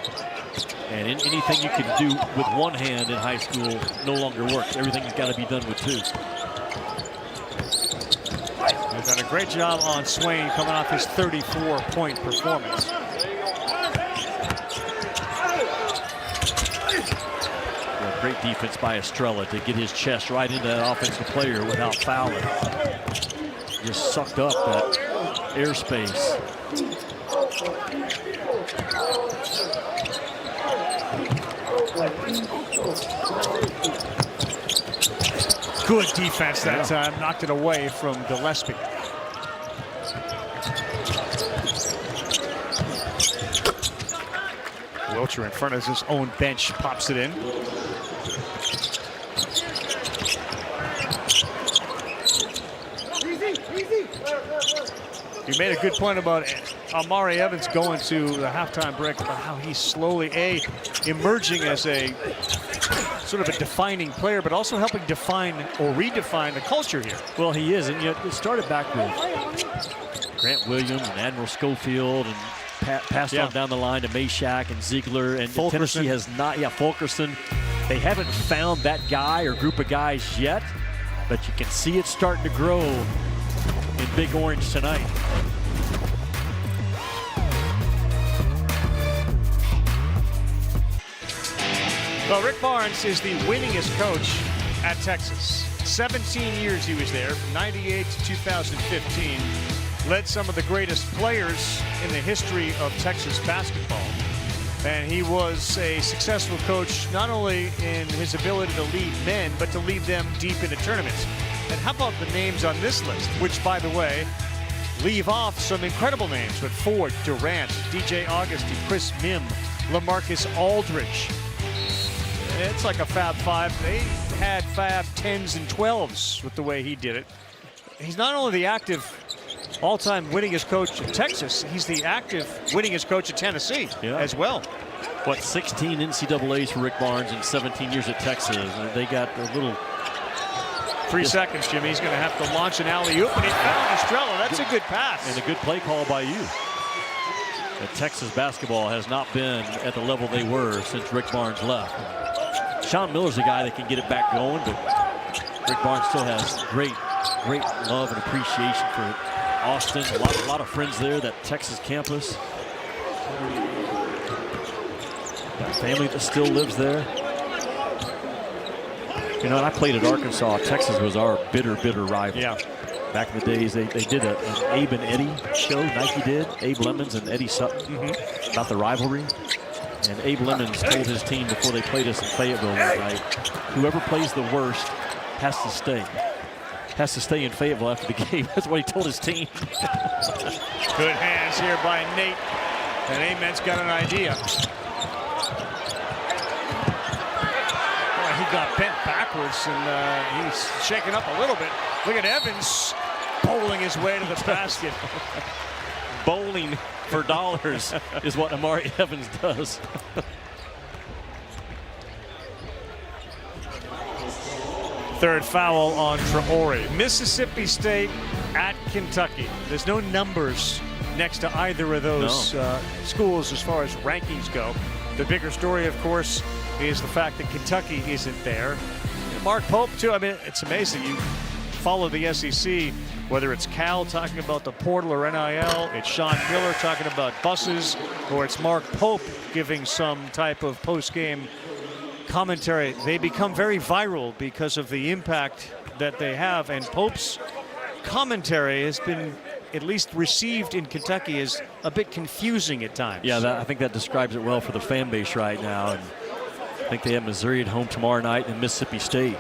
And anything you can do with one hand in high school no longer works. Everything's got to be done with 2. They've done a great job on Swain coming off his 34-point performance. Well, great defense by Estrella to get his chest right into that offensive player without fouling. Just sucked up that airspace. Good defense that time. Knocked it away from Gillespie. Wilcher in front of his own bench pops it in. You made a good point about Amari Evans going to the halftime break, about how he's slowly emerging as a sort of a defining player, but also helping define or redefine the culture here. Well, he is, and yet it started back with Grant Williams and Admiral Schofield, and passed on down the line to Meshack and Ziegler, and Tennessee has not. Yeah, Fulkerson. They haven't found that guy or group of guys yet, but you can see it starting to grow in Big Orange tonight. Well, Rick Barnes is the winningest coach at Texas. 17 years he was there, from 98 to 2015. Led some of the greatest players in the history of Texas basketball. And he was a successful coach not only in his ability to lead men, but to lead them deep into tournaments. And how about the names on this list, which, by the way, leave off some incredible names with Ford, Durant, DJ Augusty, Chris Mim, LaMarcus Aldridge. It's like a Fab Five. They had Fab 10s and 12s with the way he did it. He's not only the active all-time winningest coach in Texas, he's the active winningest coach at Tennessee as well. What, 16 NCAAs for Rick Barnes in 17 years at Texas. They got a little... 3 seconds, Jimmy. He's going to have to launch an alley-oop, and he found Estrella. That's a good pass. And a good play call by you. But Texas basketball has not been at the level they were since Rick Barnes left. Sean Miller's a guy that can get it back going, but Rick Barnes still has great love and appreciation for Austin. A lot of friends there, that Texas campus. Got family that still lives there. You know, and I played at Arkansas. Texas was our bitter rival. Yeah. Back in the days, they did an Abe and Eddie show. Nike did. Abe Lemons and Eddie Sutton about the rivalry. And Abe Lemons told his team before they played us in Fayetteville one night, whoever plays the worst has to stay. Has to stay in Fayetteville after the game. That's what he told his team. Good hands here by Nate. And Amen's got an idea. Boy, he got bent backwards, and he's shaken up a little bit. Look at Evans bowling his way to the basket. Bowling for dollars is what Amari Evans does. Third foul on Traore. Mississippi State at Kentucky. There's no numbers next to either of those schools as far as rankings go. The bigger story, of course, is the fact that Kentucky isn't there. Mark Pope, too. I mean, it's amazing. You follow the SEC, whether it's Cal talking about the portal or NIL, it's Sean Miller talking about buses, or it's Mark Pope giving some type of post-game commentary. They become very viral because of the impact that they have, and Pope's commentary has been at least received in Kentucky as a bit confusing at times. Yeah, I think that describes it well for the fan base right now. And I think they have Missouri at home tomorrow night and Mississippi State.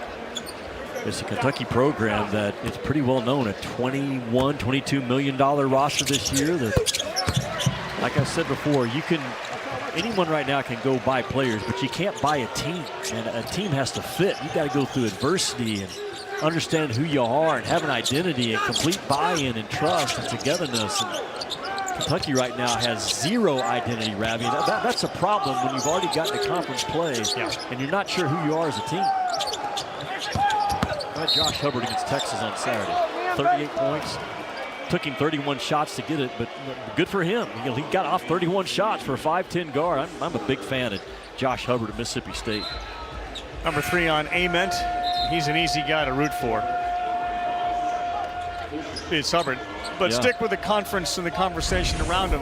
It's a Kentucky program that is pretty well known, a $22 million roster this year. That, like I said before, anyone right now can go buy players, but you can't buy a team, and a team has to fit. You got to go through adversity and understand who you are and have an identity and complete buy-in and trust and togetherness. And Kentucky right now has zero identity, Ravi. That's a problem when you've already gotten to conference play and you're not sure who you are as a team. Josh Hubbard against Texas on Saturday. 38 points. Took him 31 shots to get it, but good for him. He got off 31 shots for a 5'10 guard. I'm a big fan of Josh Hubbard at Mississippi State. Number 3 on Ament. He's an easy guy to root for. It's Hubbard. But stick with the conference and the conversation around him.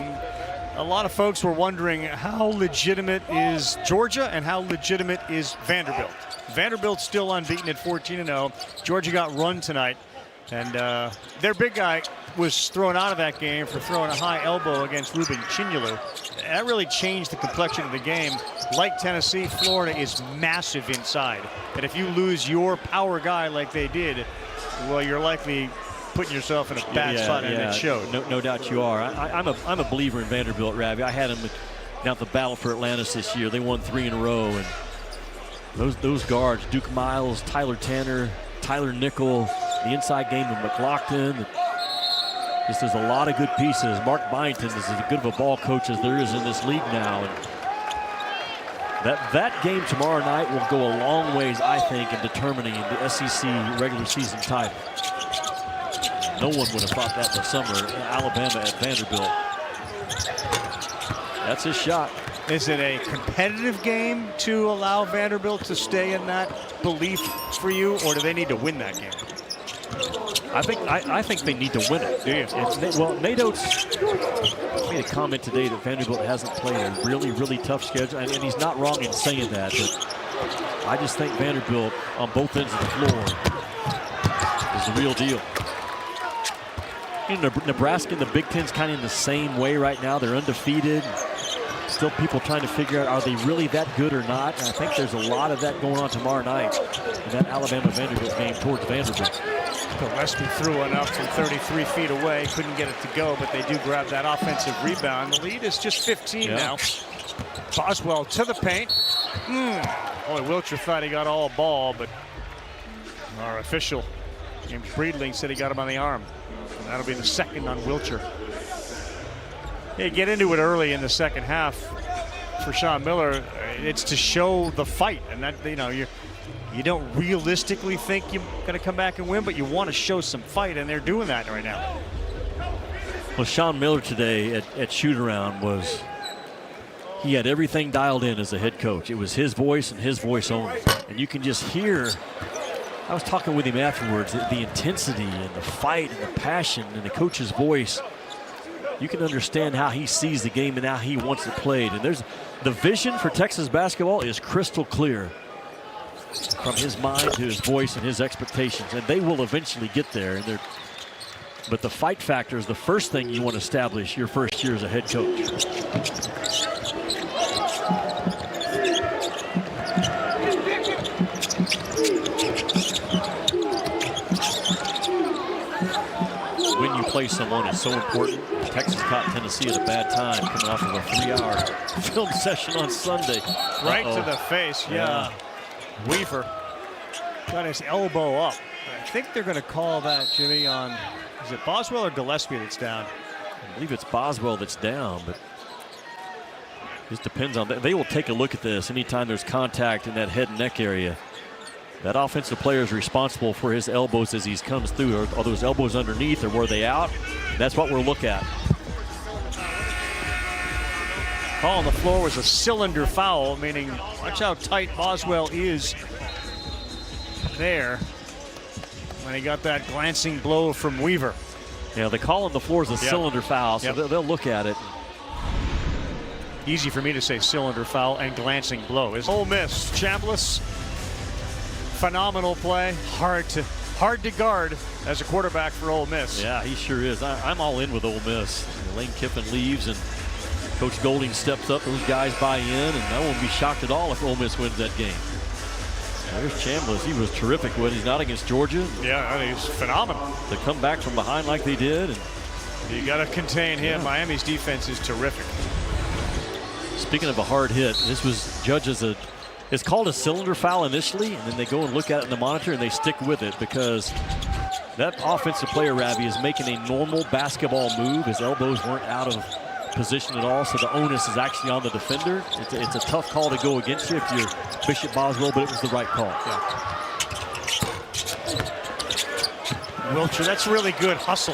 A lot of folks were wondering how legitimate is Georgia and how legitimate is Vanderbilt. Vanderbilt's still unbeaten at 14-0. Georgia got run tonight. And their big guy was thrown out of that game for throwing a high elbow against Ruben Chinyalu. That really changed the complexion of the game. Like Tennessee, Florida is massive inside. And if you lose your power guy like they did, well, you're likely putting yourself in a bad spot, and it showed. No doubt you are. I'm a believer in Vanderbilt, Ravi. I had them down at the Battle for Atlantis this year. They won 3 in a row. And those guards, Duke Miles, Tyler Tanner, Tyler Nickel, the inside game of McLaughlin. Just there's a lot of good pieces. Mark Byington is as good of a ball coach as there is in this league now. And That game tomorrow night will go a long ways, I think, in determining the SEC regular season title. No one would have thought that in the summer. Alabama at Vanderbilt. That's his shot. Is it a competitive game to allow Vanderbilt to stay in that belief for you, or do they need to win that game? I think they need to win it. Do you? Well, Nate Oates made a comment today that Vanderbilt hasn't played a really, really tough schedule, and he's not wrong in saying that, but I just think Vanderbilt on both ends of the floor is the real deal. You know, Nebraska and the Big Ten's kind of in the same way right now. They're undefeated. Still people trying to figure out, are they really that good or not? And I think there's a lot of that going on tomorrow night in that Alabama-Vanderbilt game towards Vanderbilt. Gillespie threw one up from 33 feet away. Couldn't get it to go, but they do grab that offensive rebound. The lead is just 15 now. Boswell to the paint. Boy, Wilcher thought he got all ball, but our official, James Breedling, said he got him on the arm. And that'll be the second on Wilcher. Hey, get into it early in the second half for Sean Miller. It's to show the fight, and that, you know, you don't realistically think you're going to come back and win, but you want to show some fight, and they're doing that right now. Well, Sean Miller today at shoot-around he had everything dialed in as a head coach. It was his voice and his voice only. And you can just hear, I was talking with him afterwards, the intensity and the fight and the passion and the coach's voice. You can understand how he sees the game and how he wants it played. And there's the vision for Texas basketball is crystal clear from his mind to his voice and his expectations. And they will eventually get there. But the fight factor is the first thing you want to establish your first year as a head coach. When you play someone is so important. Texas caught Tennessee at a bad time coming off of a 3-hour film session on Sunday. Right to the face, yeah. Weaver got his elbow up. I think they're going to call that, Jimmy, on, is it Boswell or Gillespie that's down? I believe it's Boswell that's down, but just depends on that. They will take a look at this anytime there's contact in that head and neck area. That offensive player is responsible for his elbows as he comes through. Are those elbows underneath or were they out? That's what we'll look at. Call on the floor was a cylinder foul, meaning watch how tight Boswell is there when he got that glancing blow from Weaver. Yeah, the call on the floor is a cylinder foul, so they'll look at it. Easy for me to say cylinder foul and glancing blow. Ole Miss, Chambliss. Phenomenal play, hard to guard as a quarterback for Ole Miss. Yeah, he sure is. I'm all in with Ole Miss. Lane Kiffin leaves and Coach Golding steps up. Those guys buy in, and I won't be shocked at all if Ole Miss wins that game. There's Chambliss. He was terrific when he's not against Georgia. Yeah, he's phenomenal. To come back from behind like they did. And you got to contain him. Miami's defense is terrific. Speaking of a hard hit, this was judged as it's called a cylinder foul initially, and then they go and look at it in the monitor and they stick with it because that offensive player, Ravi, is making a normal basketball move. His elbows weren't out of position at all, so the onus is actually on the defender. It's a tough call to go against you if you're Bishop Boswell, but it was the right call. Yeah. Wilcher, that's really good hustle.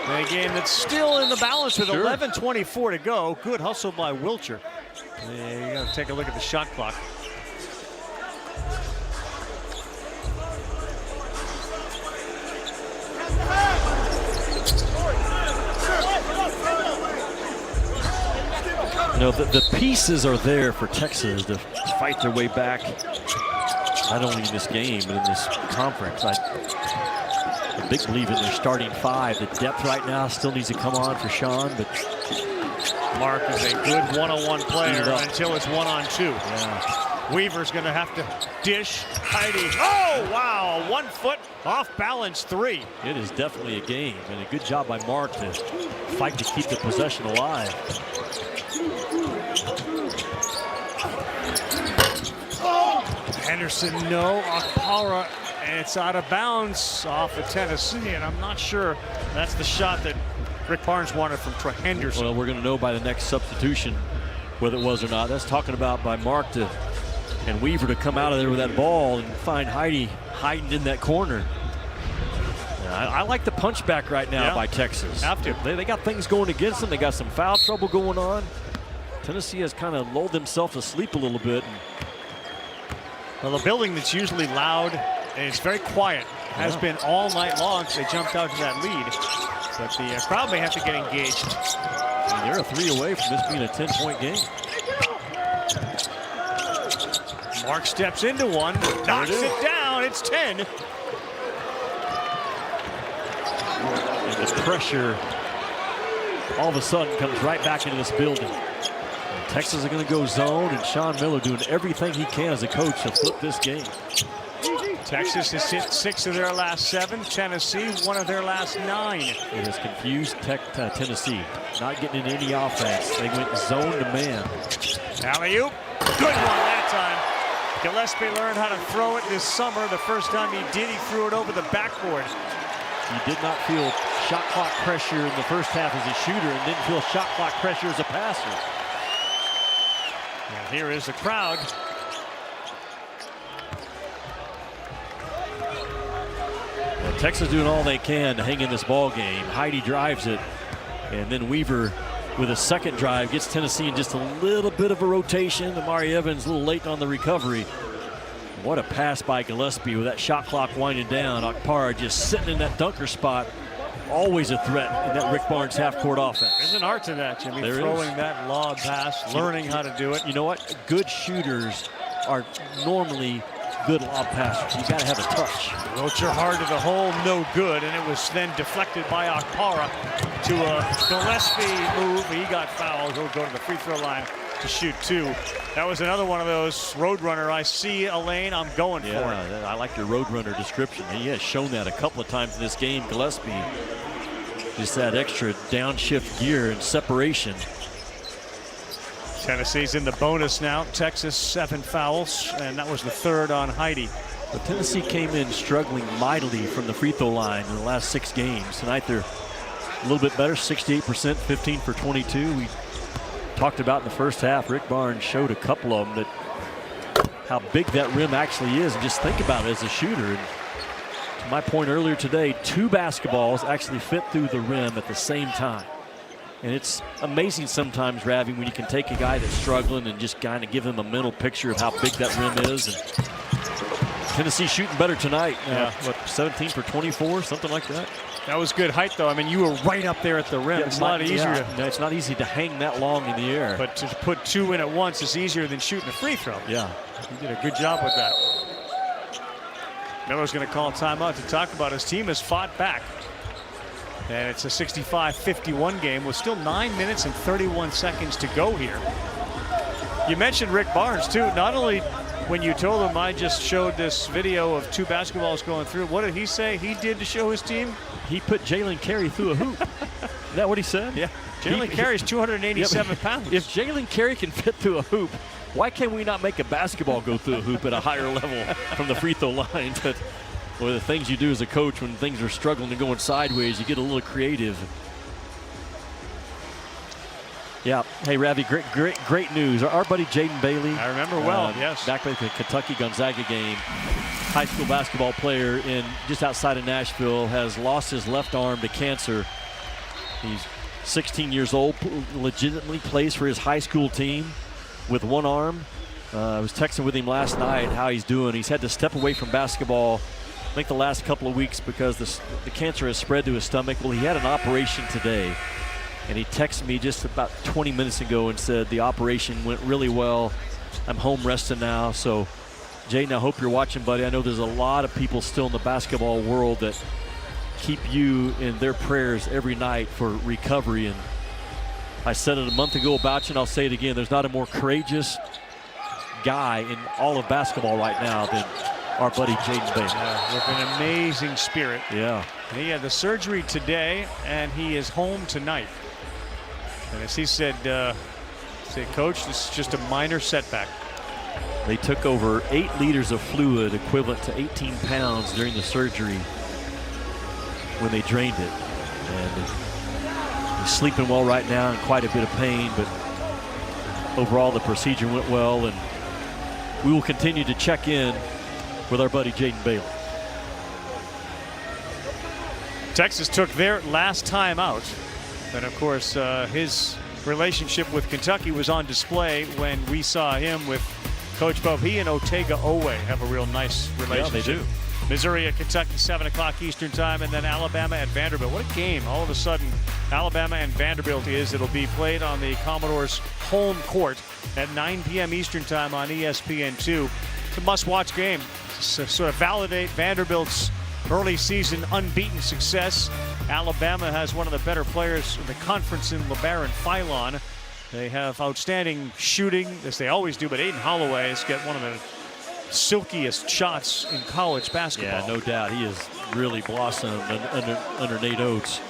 A game that's still in the balance with 11:24 to go. Good hustle by Wilcher. You got to take a look at the shot clock. You know, the pieces are there for Texas to fight their way back, not only in this game, but in this conference. I big believe in their starting five. The depth right now still needs to come on for Sean, but Mark is a good one-on-one player until it's one-on-two. Yeah. Weaver's going to have to dish. Heidi. Oh, wow. 1 foot off balance three. It is definitely a game, and a good job by Mark to fight to keep the possession alive. Henderson, no. Akpara, and it's out of bounds off of Tennessee, and I'm not sure that's the shot that Rick Barnes wanted from Troy Henderson. Well, we're going to know by the next substitution whether it was or not. That's talking about by Mark and Weaver to come out of there with that ball and find Heidi hiding in that corner. I like the punch back right now by Texas. Have to. They got things going against them. They got some foul trouble going on. Tennessee has kind of lulled themselves to sleep a little bit. Well, a building that's usually loud and it's very quiet has been all night long since they jumped out to that lead. But the crowd may have to get engaged. And they're a 3 away from this being a 10-point game. Mark steps into one, knocks it down. It's 10. And the pressure all of a sudden comes right back into this building. And Texas are going to go zone, and Sean Miller doing everything he can as a coach to flip this game. Texas has hit 6 of their last 7. Tennessee, 1 of their last 9. It has confused Tennessee. Not getting into any offense. They went zone to man. Alley-oop. Good one that time. Gillespie learned how to throw it this summer. The first time he did, he threw it over the backboard. He did not feel shot clock pressure in the first half as a shooter and didn't feel shot clock pressure as a passer. And here is the crowd. Well, Texas doing all they can to hang in this ball game. Heidi drives it, and then Weaver with a second drive gets Tennessee in just a little bit of a rotation. Amari Evans a little late on the recovery. What a pass by Gillespie with that shot clock winding down. Okpara just sitting in that dunker spot. Always a threat in that Rick Barnes half-court offense. There's an art to that, Jimmy. There throwing is. that lob pass, learning how to do it. You know what? Good shooters are normally good lob passers. You got to have a touch. Rocher hard to the hole, no good, and it was then deflected by Okpara to a Gillespie move. He got fouled. He'll go to the free throw line to shoot 2. That was another one of those Roadrunner. I see a lane, I'm going for it. I like your Roadrunner description. He has shown that a couple of times in this game. Gillespie, just that extra downshift gear and separation. Tennessee's in the bonus now. Texas 7 fouls, and that was the 3rd on Heidi. But Tennessee came in struggling mightily from the free throw line in the last 6 games. Tonight they're a little bit better, 68%, 15 for 22. We talked about in the first half, Rick Barnes showed a couple of them that how big that rim actually is, and just think about it as a shooter. And to my point earlier today, 2 basketballs actually fit through the rim at the same time. And it's amazing sometimes, Ravi, when you can take a guy that's struggling and just kind of give him a mental picture of how big that rim is. And Tennessee shooting better tonight. What, 17 for 24, something like that? That was good height, though. I mean, you were right up there at the rim. It's a lot easier. No, it's not easy to hang that long in the air. But to put 2 in at once is easier than shooting a free throw. Yeah. He did a good job with that. Miller's going to call a timeout to talk about his team has fought back. And it's a 65-51 game with still 9 minutes and 31 seconds to go here. You mentioned Rick Barnes, too. Not only when you told him I just showed this video of 2 basketballs going through, what did he say he did to show his team? He put Jalen Carey through a hoop. Is that what he said? Yeah. Jalen Carey's 287 pounds. If Jalen Carey can fit through a hoop, why can't we not make a basketball go through a hoop at a higher level from the free throw line? But well, the things you do as a coach when things are struggling and going sideways, you get a little creative. Yeah. Hey, Ravi, great news. Our buddy Jaden Bailey. I remember well, yes. Back at the Kentucky-Gonzaga game, high school basketball player in just outside of Nashville, has lost his left arm to cancer. He's 16 years old, legitimately plays for his high school team with one arm. I was texting with him last night how he's doing. He's had to step away from basketball, I think, the last couple of weeks because the cancer has spread to his stomach. Well, he had an operation today, and he texted me just about 20 minutes ago and said the operation went really well. I'm home resting now. So, Jaden, I hope you're watching, buddy. I know there's a lot of people still in the basketball world that keep you in their prayers every night for recovery. And I said it a month ago about you, and I'll say it again. There's not a more courageous guy in all of basketball right now than our buddy Jaden Bailey. Yeah, with an amazing spirit. Yeah. He had the surgery today, and he is home tonight. And as he said, Coach, this is just a minor setback. They took over 8 liters of fluid, equivalent to 18 pounds, during the surgery when they drained it. And he's sleeping well right now, in quite a bit of pain, but overall the procedure went well, and we will continue to check in with our buddy Jaden Bailey. Texas took their last time out. And of course, his relationship with Kentucky was on display when we saw him with Coach Bob. He and Otega Owe have a real nice relationship. Yeah, they do. Missouri at Kentucky, 7 o'clock Eastern time, and then Alabama at Vanderbilt. What a game. All of a sudden, Alabama and Vanderbilt is. It'll be played on the Commodores' home court at 9 p.m. Eastern time on ESPN2. It's a must-watch game to sort of validate Vanderbilt's early season unbeaten success. Alabama has one of the better players in the conference in LeBaron Philon. They have outstanding shooting, as they always do, but Aiden Holloway has got one of the silkiest shots in college basketball. Yeah, no doubt. He has really blossomed under Nate Oates.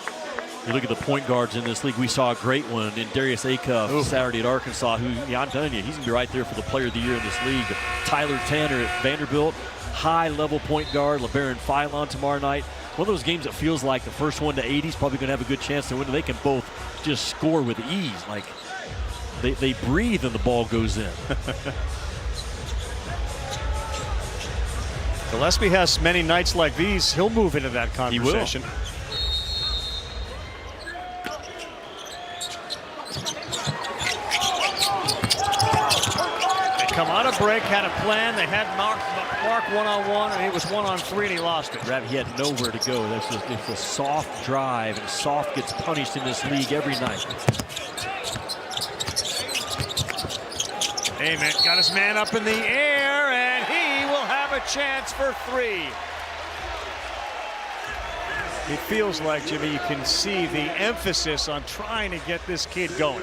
You look at the point guards in this league. We saw a great one in Darius Acuff Saturday at Arkansas, who, yeah, I'm telling you, he's going to be right there for the player of the year in this league. Tyler Tanner at Vanderbilt, high-level point guard. LeBaron Philon tomorrow night. One of those games that feels like the first one to 80 is probably going to have a good chance to win. They can both just score with ease. Like, they breathe and the ball goes in. Gillespie has many nights like these. He'll move into that conversation. He will. They come out of break, had a plan. They had Mark one-on-one, and he was 1-on-3, and he lost it. He had nowhere to go. It's a soft drive, and soft gets punished in this league every night. Amen got his man up in the air, and he will have a chance for 3. It feels like, Jimmy, you can see the emphasis on trying to get this kid going.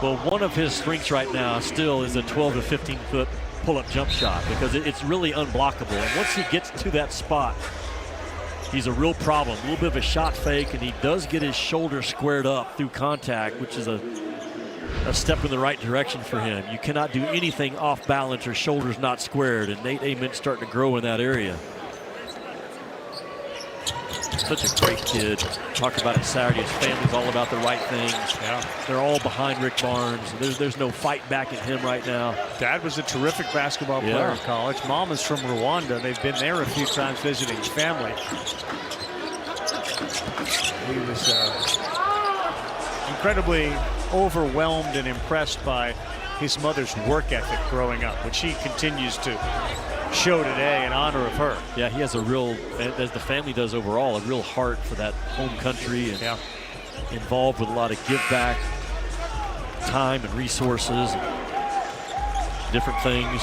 Well, one of his strengths right now still is a 12 to 15 foot pull-up jump shot, because it's really unblockable. And once he gets to that spot, he's a real problem. A little bit of a shot fake, and he does get his shoulder squared up through contact, which is a step in the right direction for him. You cannot do anything off balance or shoulders not squared, and Nate Ament's starting to grow in that area. Such a great kid. Talked about it Saturday. His family's all about the right things. Yeah. They're all behind Rick Barnes. There's no fight back at him right now. Dad was a terrific basketball player in college. Mom is from Rwanda. They've been there a few times visiting family. He was incredibly overwhelmed and impressed by his mother's work ethic growing up, which he continues to show today in honor of her. Yeah, he has a real, as the family does overall, a real heart for that home country, and involved with a lot of give back, time and resources, and different things.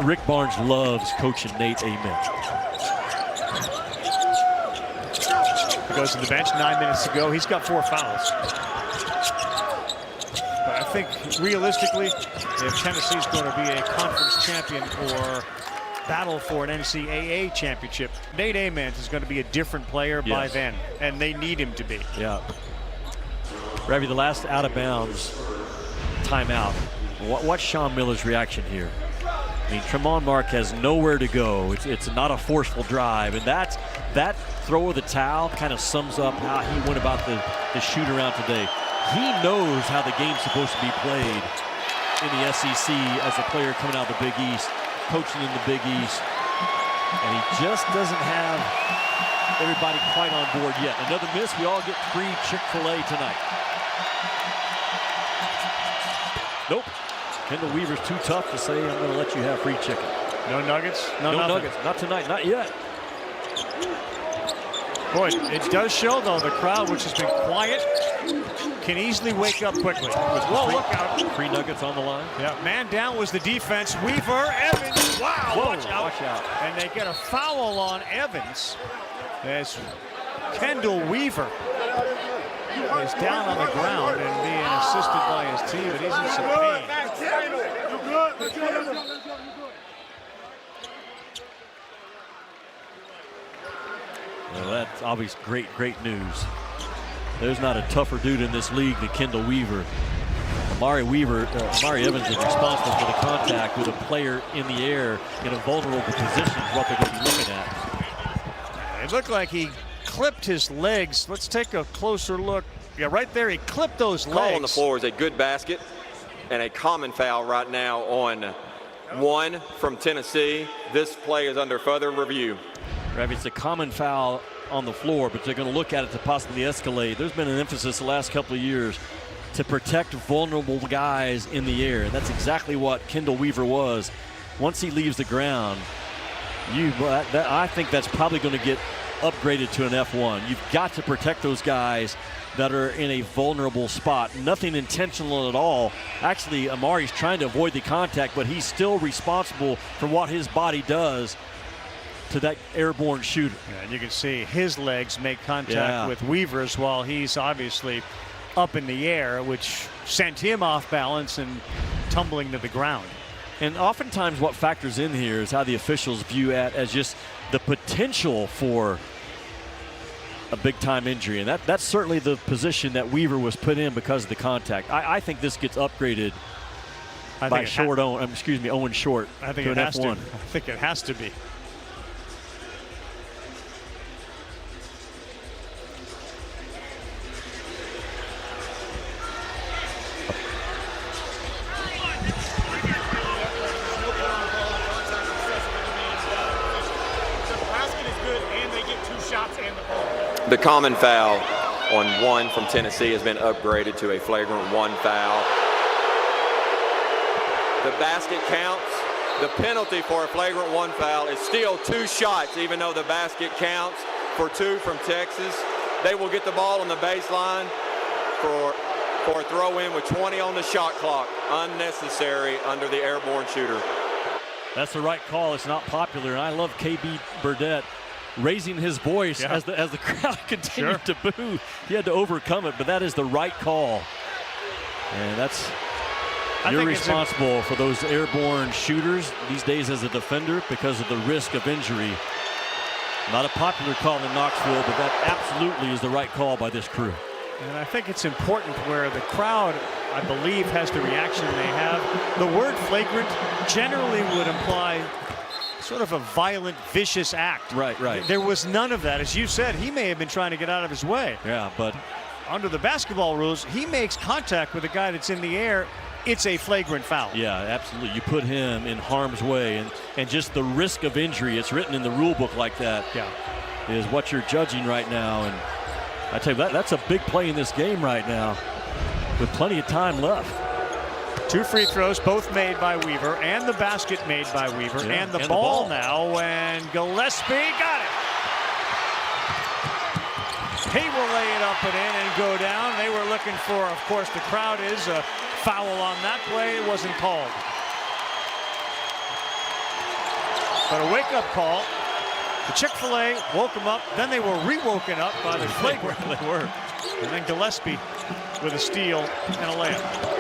Rick Barnes loves coaching Nate Ament. He goes to the bench, 9 minutes to go. He's got 4 fouls. But I think realistically, if Tennessee's going to be a conference champion or battle for an NCAA championship, Nate Ament is going to be a different player by then, and they need him to be. Yeah. Ravi, the last out of bounds timeout. What's Sean Miller's reaction here? I mean, Tremont Mark has nowhere to go. It's not a forceful drive, and that throw of the towel kind of sums up how he went about the shoot around today. He knows how the game's supposed to be played in the SEC as a player coming out of the Big East, coaching in the Big East, and he just doesn't have everybody quite on board yet. Another miss, we all get free Chick-fil-A tonight. Nope. Kendall Weaver's too tough to say, I'm going to let you have free chicken. No nuggets? No nuggets. Not tonight. Not yet. Boy, it does show, though, the crowd, which has been quiet, can easily wake up quickly. Whoa, look out. Free nuggets on the line. Yeah, man down was the defense. Weaver, Evans, wow, Whoa, watch out. And they get a foul on Evans as Kendall Weaver is down on the ground and being assisted by his team, but he's in some pain. Well, that's obviously great news. There's not a tougher dude in this league than Kendall Weaver. Amari Evans is responsible for the contact with a player in the air in a vulnerable position is what they're going to be looking at. It looked like he clipped his legs. Let's take a closer look Yeah, right there, he clipped those legs. Call on the floor is a good basket and a common foul right now on one from Tennessee. This play is under further review. Ravi, it's a common foul on the floor, but they're going to look at it to possibly escalate. There's been an emphasis the last couple of years to protect vulnerable guys in the air. That's exactly what Kendall Weaver was. Once he leaves the ground, I think that's probably going to get upgraded to an F1. You've got to protect those guys that are in a vulnerable spot. Nothing intentional at all. Actually, Amari's trying to avoid the contact, but he's still responsible for what his body does to that airborne shooter. Yeah, and you can see his legs make contact with Weaver's while he's obviously up in the air, which sent him off balance and tumbling to the ground. And oftentimes what factors in here is how the officials view it as just the potential for a big-time injury. And that's certainly the position that Weaver was put in because of the contact. I think this gets upgraded by Owen Short. I think to it an has F1. to. I think it has to be. The common foul on one from Tennessee has been upgraded to a flagrant one foul. The basket counts. The penalty for a flagrant one foul is still 2 shots, even though the basket counts for 2 from Texas. They will get the ball on the baseline for a throw-in with 20 on the shot clock. Unnecessary under the airborne shooter. That's the right call. It's not popular, and I love KB Burdett raising his voice as the crowd continued to boo. He had to overcome it, but that is the right call. And you're responsible for those airborne shooters these days as a defender because of the risk of injury. Not a popular call in Knoxville, but that absolutely is the right call by this crew. And I think it's important where the crowd, I believe, has the reaction they have. The word flagrant generally would imply sort of a violent, vicious act. Right. There was none of that. As you said, he may have been trying to get out of his way. Yeah, but under the basketball rules, he makes contact with a guy that's in the air. It's a flagrant foul. Yeah, absolutely. You put him in harm's way, and just the risk of injury, it's written in the rule book like that, is what you're judging right now. And I tell you, that's a big play in this game right now with plenty of time left. 2 free throws, both made by Weaver, and the basket made by Weaver, and the ball now, and Gillespie got it. He will lay it up and in and go down. They were looking for, of course, the crowd is a foul on that play. It wasn't called. But a wake-up call. The Chick-fil-A woke them up. Then they were re-woken up by the flagrant. They were. And then Gillespie with a steal and a layup.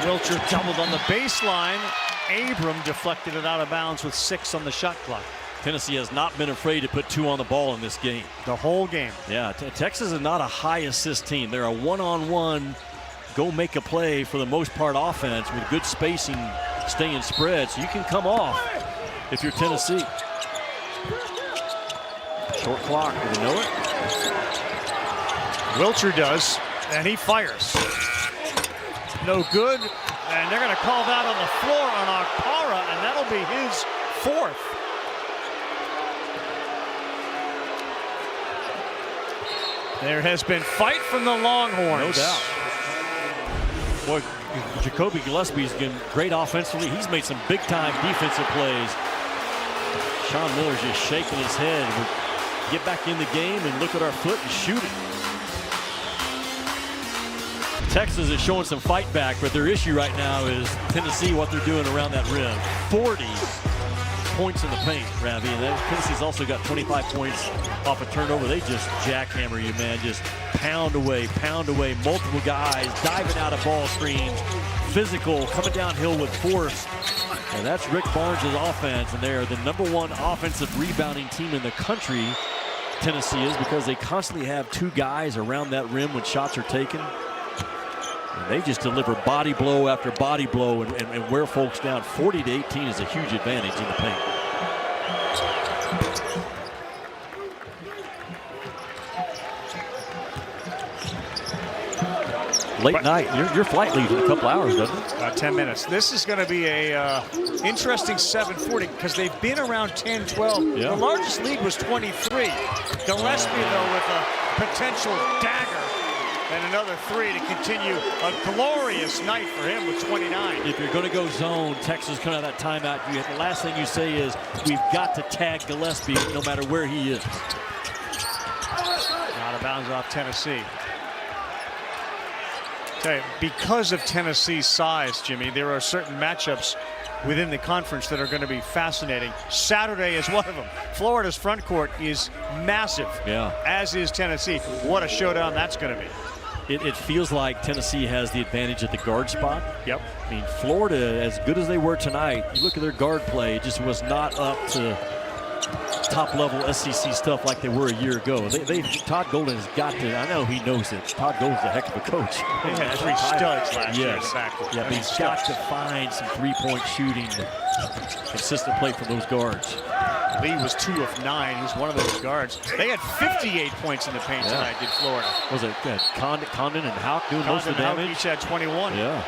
Wilcher doubled on the baseline. Abram deflected it out of bounds with 6 on the shot clock. Tennessee has not been afraid to put 2 on the ball in this game. The whole game. Yeah, Texas is not a high assist team. They're a one-on-one, go make a play for the most part offense with good spacing, staying spread, so you can come off if you're Tennessee. Short clock, do you know it? Wilcher does, and he fires. No good, and they're going to call that on the floor on Okpara, and that'll be his 4th. There has been fight from the Longhorns. No doubt. Boy, Jacoby Gillespie's been great offensively. He's made some big-time defensive plays. Sean Miller's just shaking his head. We get back in the game and look at our foot and shoot it. Texas is showing some fight back, but their issue right now is Tennessee, what they're doing around that rim. 40 points in the paint, Ravi, and then Tennessee's also got 25 points off a turnover. They just jackhammer you, man. Just pound away, multiple guys diving out of ball screens, physical, coming downhill with force. And that's Rick Barnes' offense, and they are the #1 offensive rebounding team in the country, Tennessee is, because they constantly have 2 guys around that rim when shots are taken. And they just deliver body blow after body blow and wear folks down. 40-18 is a huge advantage in the paint. late night. Your flight leaves in a couple hours, doesn't it? 10 minutes. This is going to be a interesting 7:40 because they've been around 10, 12. Yeah. The largest lead was 23. Gillespie, though, with a potential dagger and another 3 to continue a glorious night for him with 29. If you're going to go zone, Texas coming out of that timeout, the last thing you say is, we've got to tag Gillespie no matter where he is. Out of bounds off Tennessee. Tell you, because of Tennessee's size, Jimmy, there are certain matchups within the conference that are going to be fascinating. Saturday is one of them. Florida's front court is massive, as is Tennessee. What a showdown that's going to be. It feels like Tennessee has the advantage at the guard spot. Yep. I mean, Florida, as good as they were tonight, you look at their guard play, it just was not up to top-level SEC stuff like they were a year ago. Todd Golden has got to, I know he knows it. Todd Golden's a heck of a coach. They had 3 studs last year in the backcourt. Yeah, but he's got to find some three-point shooting, consistent play from those guards. Lee was 2 of 9. He's one of those guards. They had 58 points in the paint tonight, did Florida. Was it Condon and Houck doing most of the damage? Each had 21. Yeah.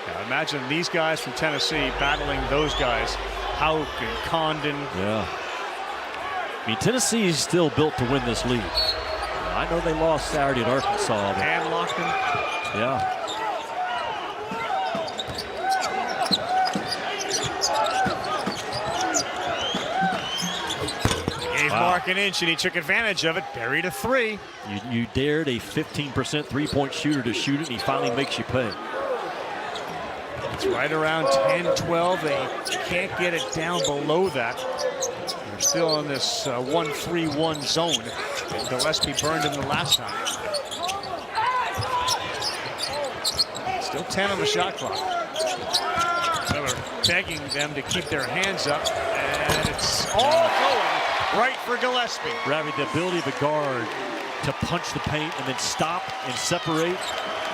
Now imagine these guys from Tennessee battling those guys, Houck and Condon. Yeah. I mean, Tennessee is still built to win this league. I know they lost Saturday at Arkansas. But and Lockton. Yeah. Mark an inch, and he took advantage of it. Buried a 3. You dared a 15% three-point shooter to shoot it, and he finally makes you pay. It's right around 10, 12. They can't get it down below that. They're still in this 1-3-1 zone. And Gillespie burned him the last time. Still 10 on the shot clock. They were begging them to keep their hands up, and it's all going right for Gillespie. Ravi, the ability of a guard to punch the paint and then stop and separate,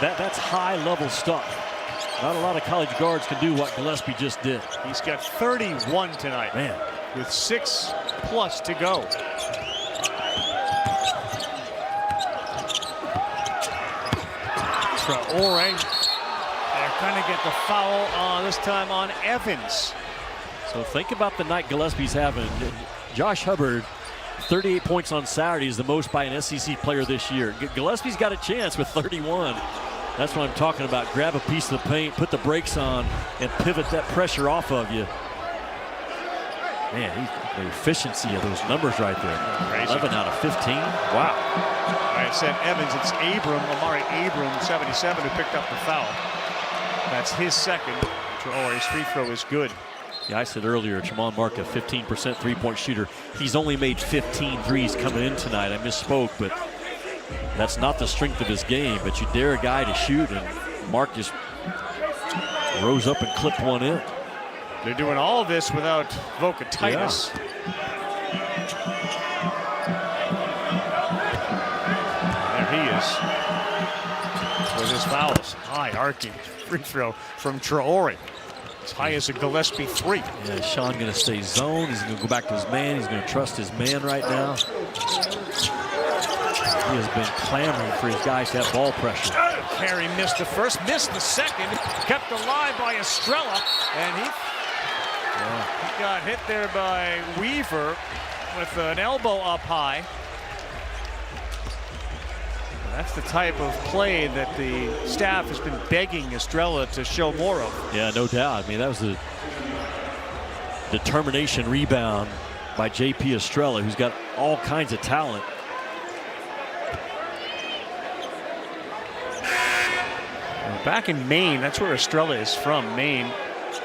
that's high-level stuff. Not a lot of college guards can do what Gillespie just did. He's got 31 tonight. Man. With 6+ to go. Traore. They're going to get the foul this time on Evans. So think about the night Gillespie's having. Josh Hubbard, 38 points on Saturday, is the most by an SEC player this year. Gillespie's got a chance with 31. That's what I'm talking about. Grab a piece of the paint, put the brakes on, and pivot that pressure off of you. Man, the efficiency of those numbers right there. Crazy. 11 out of 15. Wow. All right, said Evans. It's Amari Abram, 77, who picked up the foul. That's his second. Traore's free throw is good. Yeah, I said earlier, Tremont Mark, a 15% three-point shooter. He's only made 15 threes coming in tonight. I misspoke, but that's not the strength of his game. But you dare a guy to shoot, and Mark just rose up and clipped one in. They're doing all of this without Vocatitis. Yeah. There he is with his fouls. High arcing free throw from Traore. As high as a Gillespie 3. Yeah, Sean going to stay zone. He's going to go back to his man. He's going to trust his man right now. He has been clamoring for his guys to have ball pressure. Carey missed the first, missed the second, kept alive by Estrella, and he got hit there by Weaver with an elbow up high. That's the type of play that the staff has been begging Estrella to show more of. Yeah, no doubt. I mean, that was a determination rebound by J.P. Estrella, who's got all kinds of talent. Back in Maine, that's where Estrella is from, Maine.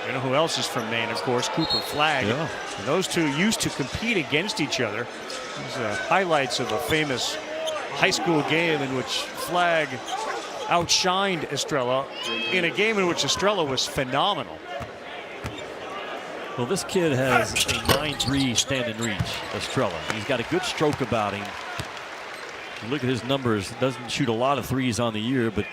You know who else is from Maine, of course, Cooper Flagg. Yeah. And those two used to compete against each other. These are highlights of a famous high school game in which Flagg outshined Estrella in a game in which Estrella was phenomenal. Well, this kid has a 9-3 stand and reach, Estrella. He's got a good stroke about him. You look at his numbers, doesn't shoot a lot of threes on the year, but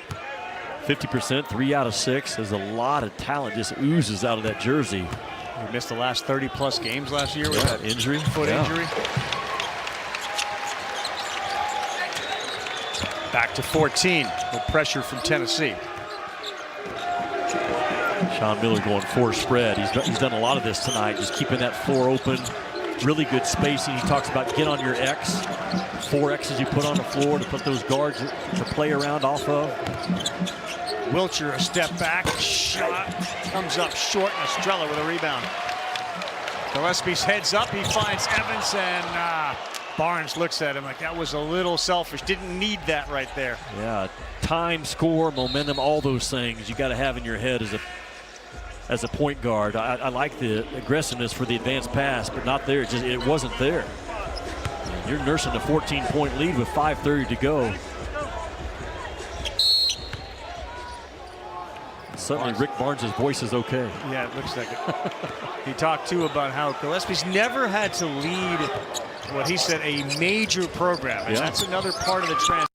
50%, 3 out of 6. There's a lot of talent just oozes out of that jersey. He missed the last 30+ games last year with that injury, foot injury. Back to 14 with pressure from Tennessee. Sean Miller going 4 spread. He's done a lot of this tonight, just keeping that 4 open. Really good spacing. He talks about get on your X. 4 X's you put on the floor to put those guards to play around off of. Wilcher a step back, shot, comes up short, and Estrella with a rebound. Gillespie's heads up, he finds Evans, and Barnes looks at him like that was a little selfish. Didn't need that right there. Yeah, time, score, momentum, all those things you got to have in your head as a point guard. I like the aggressiveness for the advanced pass, but not there. It wasn't there. And you're nursing a 14-point lead with 5:30 to go. Suddenly, Rick Barnes' voice is okay. Yeah, it looks like it. He talked too about how Gillespie's never had to lead what he said a major program, and that's another part of the trend.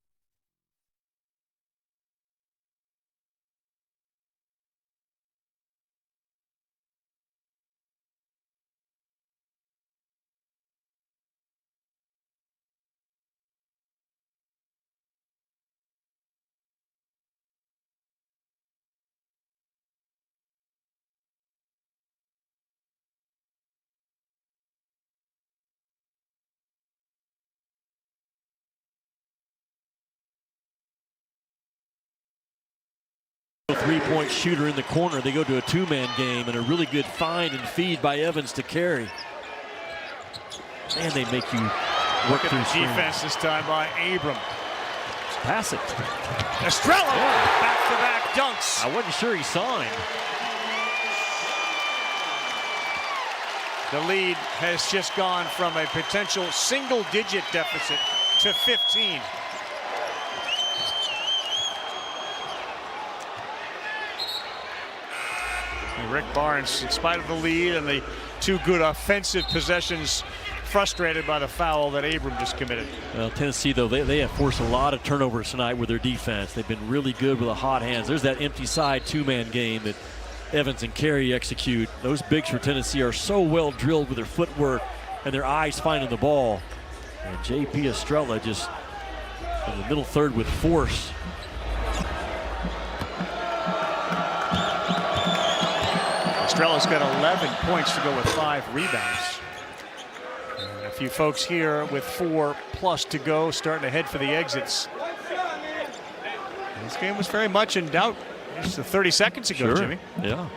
Three-point shooter in the corner. They go to a 2-man game, and a really good find and feed by Evans to Carey. And they make you work through the defense this time by Abram. Pass it. Estrella, back-to-back dunks. I wasn't sure he saw him. The lead has just gone from a potential single-digit deficit to 15. Rick Barnes, in spite of the lead and the 2 good offensive possessions, frustrated by the foul that Abram just committed. Well, Tennessee, though, they have forced a lot of turnovers tonight with their defense. They've been really good with the hot hands. There's that empty side 2-man game that Evans and Carey execute. Those bigs for Tennessee are so well drilled with their footwork and their eyes finding the ball. And J.P. Estrella just in the middle third with force. Estrella's got 11 points to go with 5 rebounds. And a few folks here with 4+ to go, starting to head for the exits. This game was very much in doubt just 30 seconds ago, Jimmy. Yeah.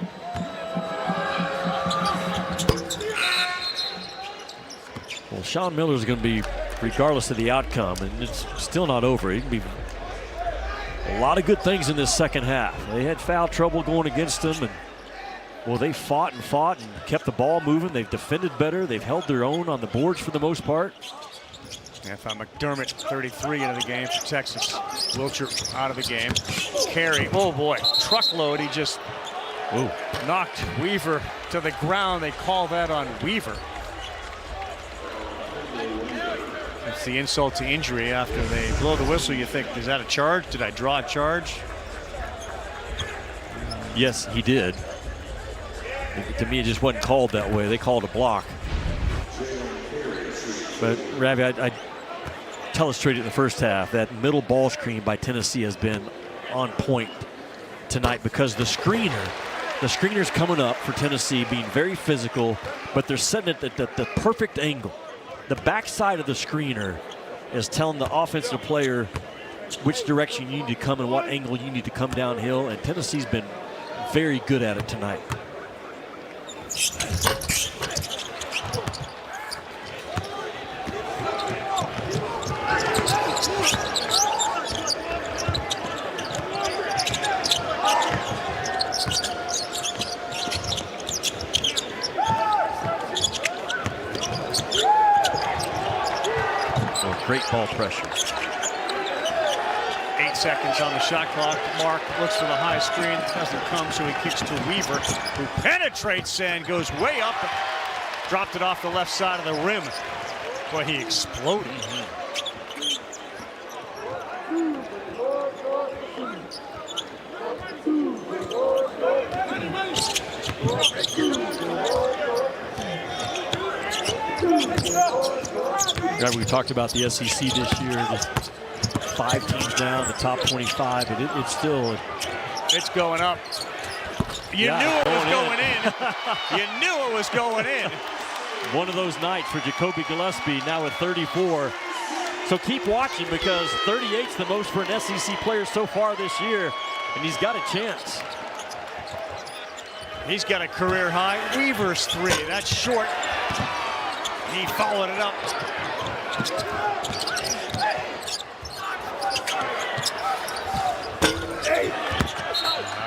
Well, Sean Miller is going to be, regardless of the outcome, and it's still not over. He can be a lot of good things in this second half. They had foul trouble going against them, and well, they fought and kept the ball moving. They've defended better. They've held their own on the boards for the most part. Anthony McDermott, 33 into the game for Texas. Wilcher out of the game. Carey, oh boy, truckload. He just knocked Weaver to the ground. They call that on Weaver. It's the insult to injury. After they blow the whistle, you think, is that a charge? Did I draw a charge? Yes, he did. To me, it just wasn't called that way. They called a block. But, Ravi, I illustrated in the first half that middle ball screen by Tennessee has been on point tonight because the screener's coming up for Tennessee, being very physical, but they're setting it at the perfect angle. The backside of the screener is telling the offensive player which direction you need to come and what angle you need to come downhill, and Tennessee's been very good at it tonight. Great ball pressure. 8 seconds on the shot clock. Mark looks for the high screen. Doesn't come, so he kicks to Weaver, who penetrates and goes way up. Dropped it off the left side of the rim. Boy, he exploded. We talked about the SEC this year. Just 5 teams now in the top 25, but it's still. It's going up. You knew it was going in. You knew it was going in. One of those nights for Jacoby Gillespie, now at 34. So keep watching, because 38's the most for an SEC player so far this year, and he's got a chance. He's got a career high. Weaver's 3. That's short. He followed it up.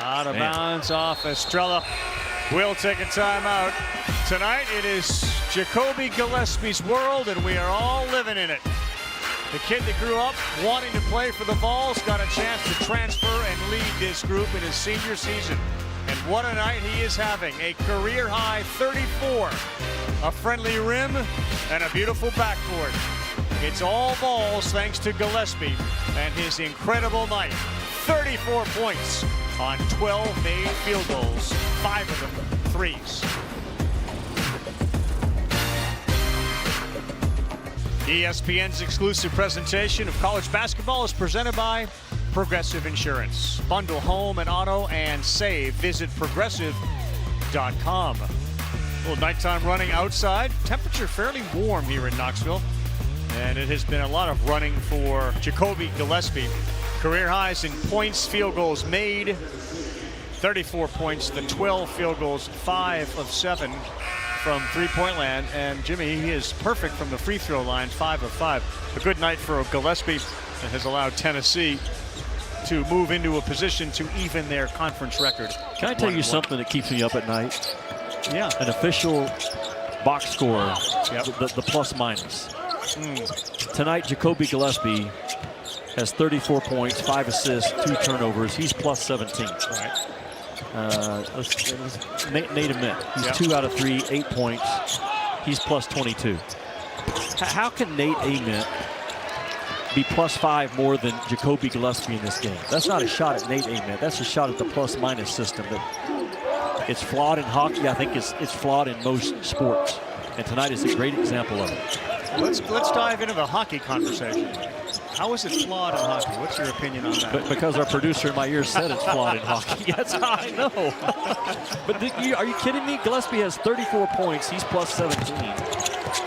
Out of bounds off Estrella. Will take a timeout. Tonight it is Jacoby Gillespie's world, and we are all living in it. The kid that grew up wanting to play for the Vols got a chance to transfer and lead this group in his senior season. And what a night he is having. A career high 34. A friendly rim and a beautiful backboard. It's all Vols thanks to Gillespie and his incredible night. 34 points on 12 made field goals, 5 of them threes. ESPN's exclusive presentation of college basketball is presented by Progressive Insurance. Bundle home and auto and save. Visit progressive.com. A little nighttime running outside. Temperature fairly warm here in Knoxville. And it has been a lot of running for Jacoby Gillespie. Career highs in points, field goals made. 34 points, the 12 field goals, 5 of 7 from three-point land. And Jimmy, he is perfect from the free throw line, 5 of 5. A good night for Gillespie that has allowed Tennessee to move into a position to even their conference record. Can I tell you something that keeps me up at night? Yeah. An official box score, Yep. the plus minus. Tonight, Jacoby Gillespie has 34 points, 5 assists, 2 turnovers. He's plus 17. Right. Nate Ament, he's 2 out of 3, 8 points. He's plus 22. How can Nate Ament be plus 5 more than Jacoby Gillespie in this game? That's not a shot at Nate Ament. That's a shot at the plus minus system. That it's flawed in hockey. I think it's flawed in most sports. And tonight is a great example of it. Let's dive into the hockey conversation. How is it flawed in hockey? What's your opinion on that? But because our producer in my ear said it's flawed in hockey. That's how I know. But are you kidding me? Gillespie has 34 points. He's plus 17.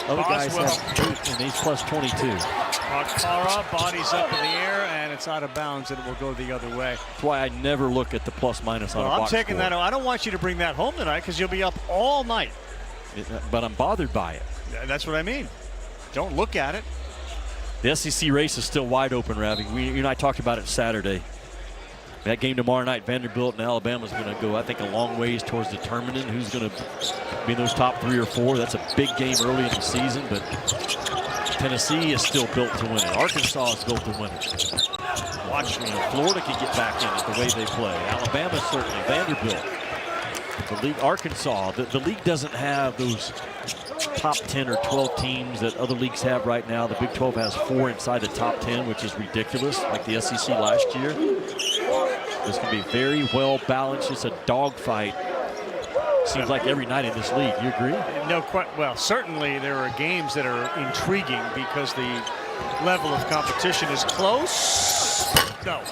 Other guys have 8, and he's plus 22. Akara, bodies up in the air, and it's out of bounds, and it will go the other way. That's why I never look at the plus minus on a box I'm taking score. that. I don't want you to bring that home tonight because you'll be up all night. But I'm bothered by it. That's what I mean. Don't look at it. The SEC race is still wide open, Ravi. You and I talked about it Saturday. That game tomorrow night, Vanderbilt and Alabama is going to go, I think, a long ways towards determining who's going to be in those top 3 or 4. That's a big game early in the season, but Tennessee is still built to win it. Arkansas is built to win it. Watch me. Florida can get back in it the way they play. Alabama certainly. Vanderbilt. The league, Arkansas. The league doesn't have those top 10 or 12 teams that other leagues have right now. The Big 12 has 4 inside the top 10, which is ridiculous, like the SEC last year. This can be very well balanced. It's a dogfight. Seems like every night in this league. You agree? No, well, certainly there are games that are intriguing because the level of competition is close. No.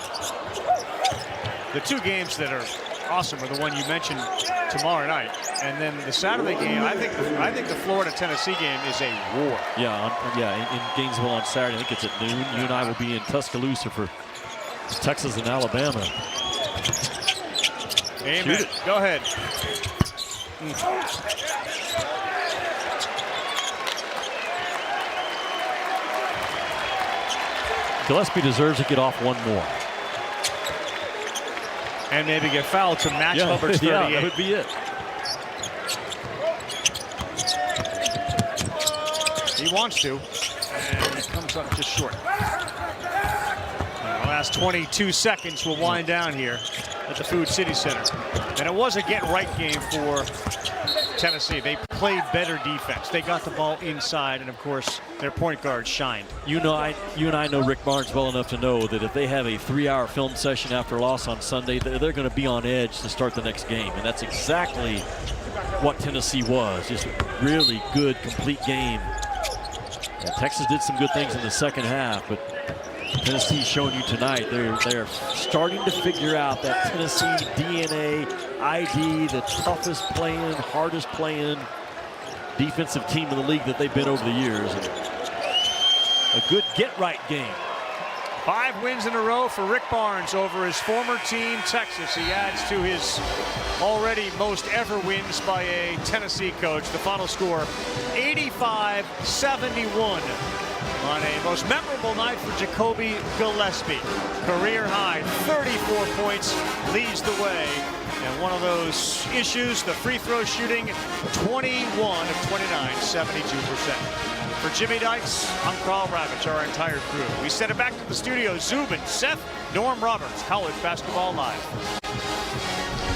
The 2 games that are awesome are the one you mentioned tomorrow night, and then the Saturday game. I think the Florida-Tennessee game is a war. Yeah, in Gainesville on Saturday. I think it's at noon. You and I will be in Tuscaloosa for Texas and Alabama. Amen. Go ahead. Gillespie deserves to get off one more. And maybe get fouled to match Hubbard's 38. Yeah, that would be it. He wants to, and it comes up just short. The last 22 seconds will wind down here at the Food City Center. And it was a get-right game for Tennessee. They played better defense. They got the ball inside, and of course, their point guard shined. You and I know Rick Barnes well enough to know that if they have a 3-hour film session after a loss on Sunday, they're going to be on edge to start the next game. And that's exactly what Tennessee was. Just really good, complete game. And Texas did some good things in the second half, but Tennessee's showing you tonight, they're starting to figure out that Tennessee DNA, ID, the toughest playing, hardest playing defensive team in the league that they've been over the years. And a good get-right game. 5 wins in a row for Rick Barnes over his former team, Texas. He adds to his already most ever wins by a Tennessee coach. The final score, 85-71 on a most memorable night for Jacoby Gillespie. Career high, 34 points, leads the way. And one of those issues, the free throw shooting, 21 of 29, 72%. For Jimmy Dykes, I'm Carl Ravitch, our entire crew. We send it back to the studio. Zubin, Seth, Norm Roberts, College Basketball Live.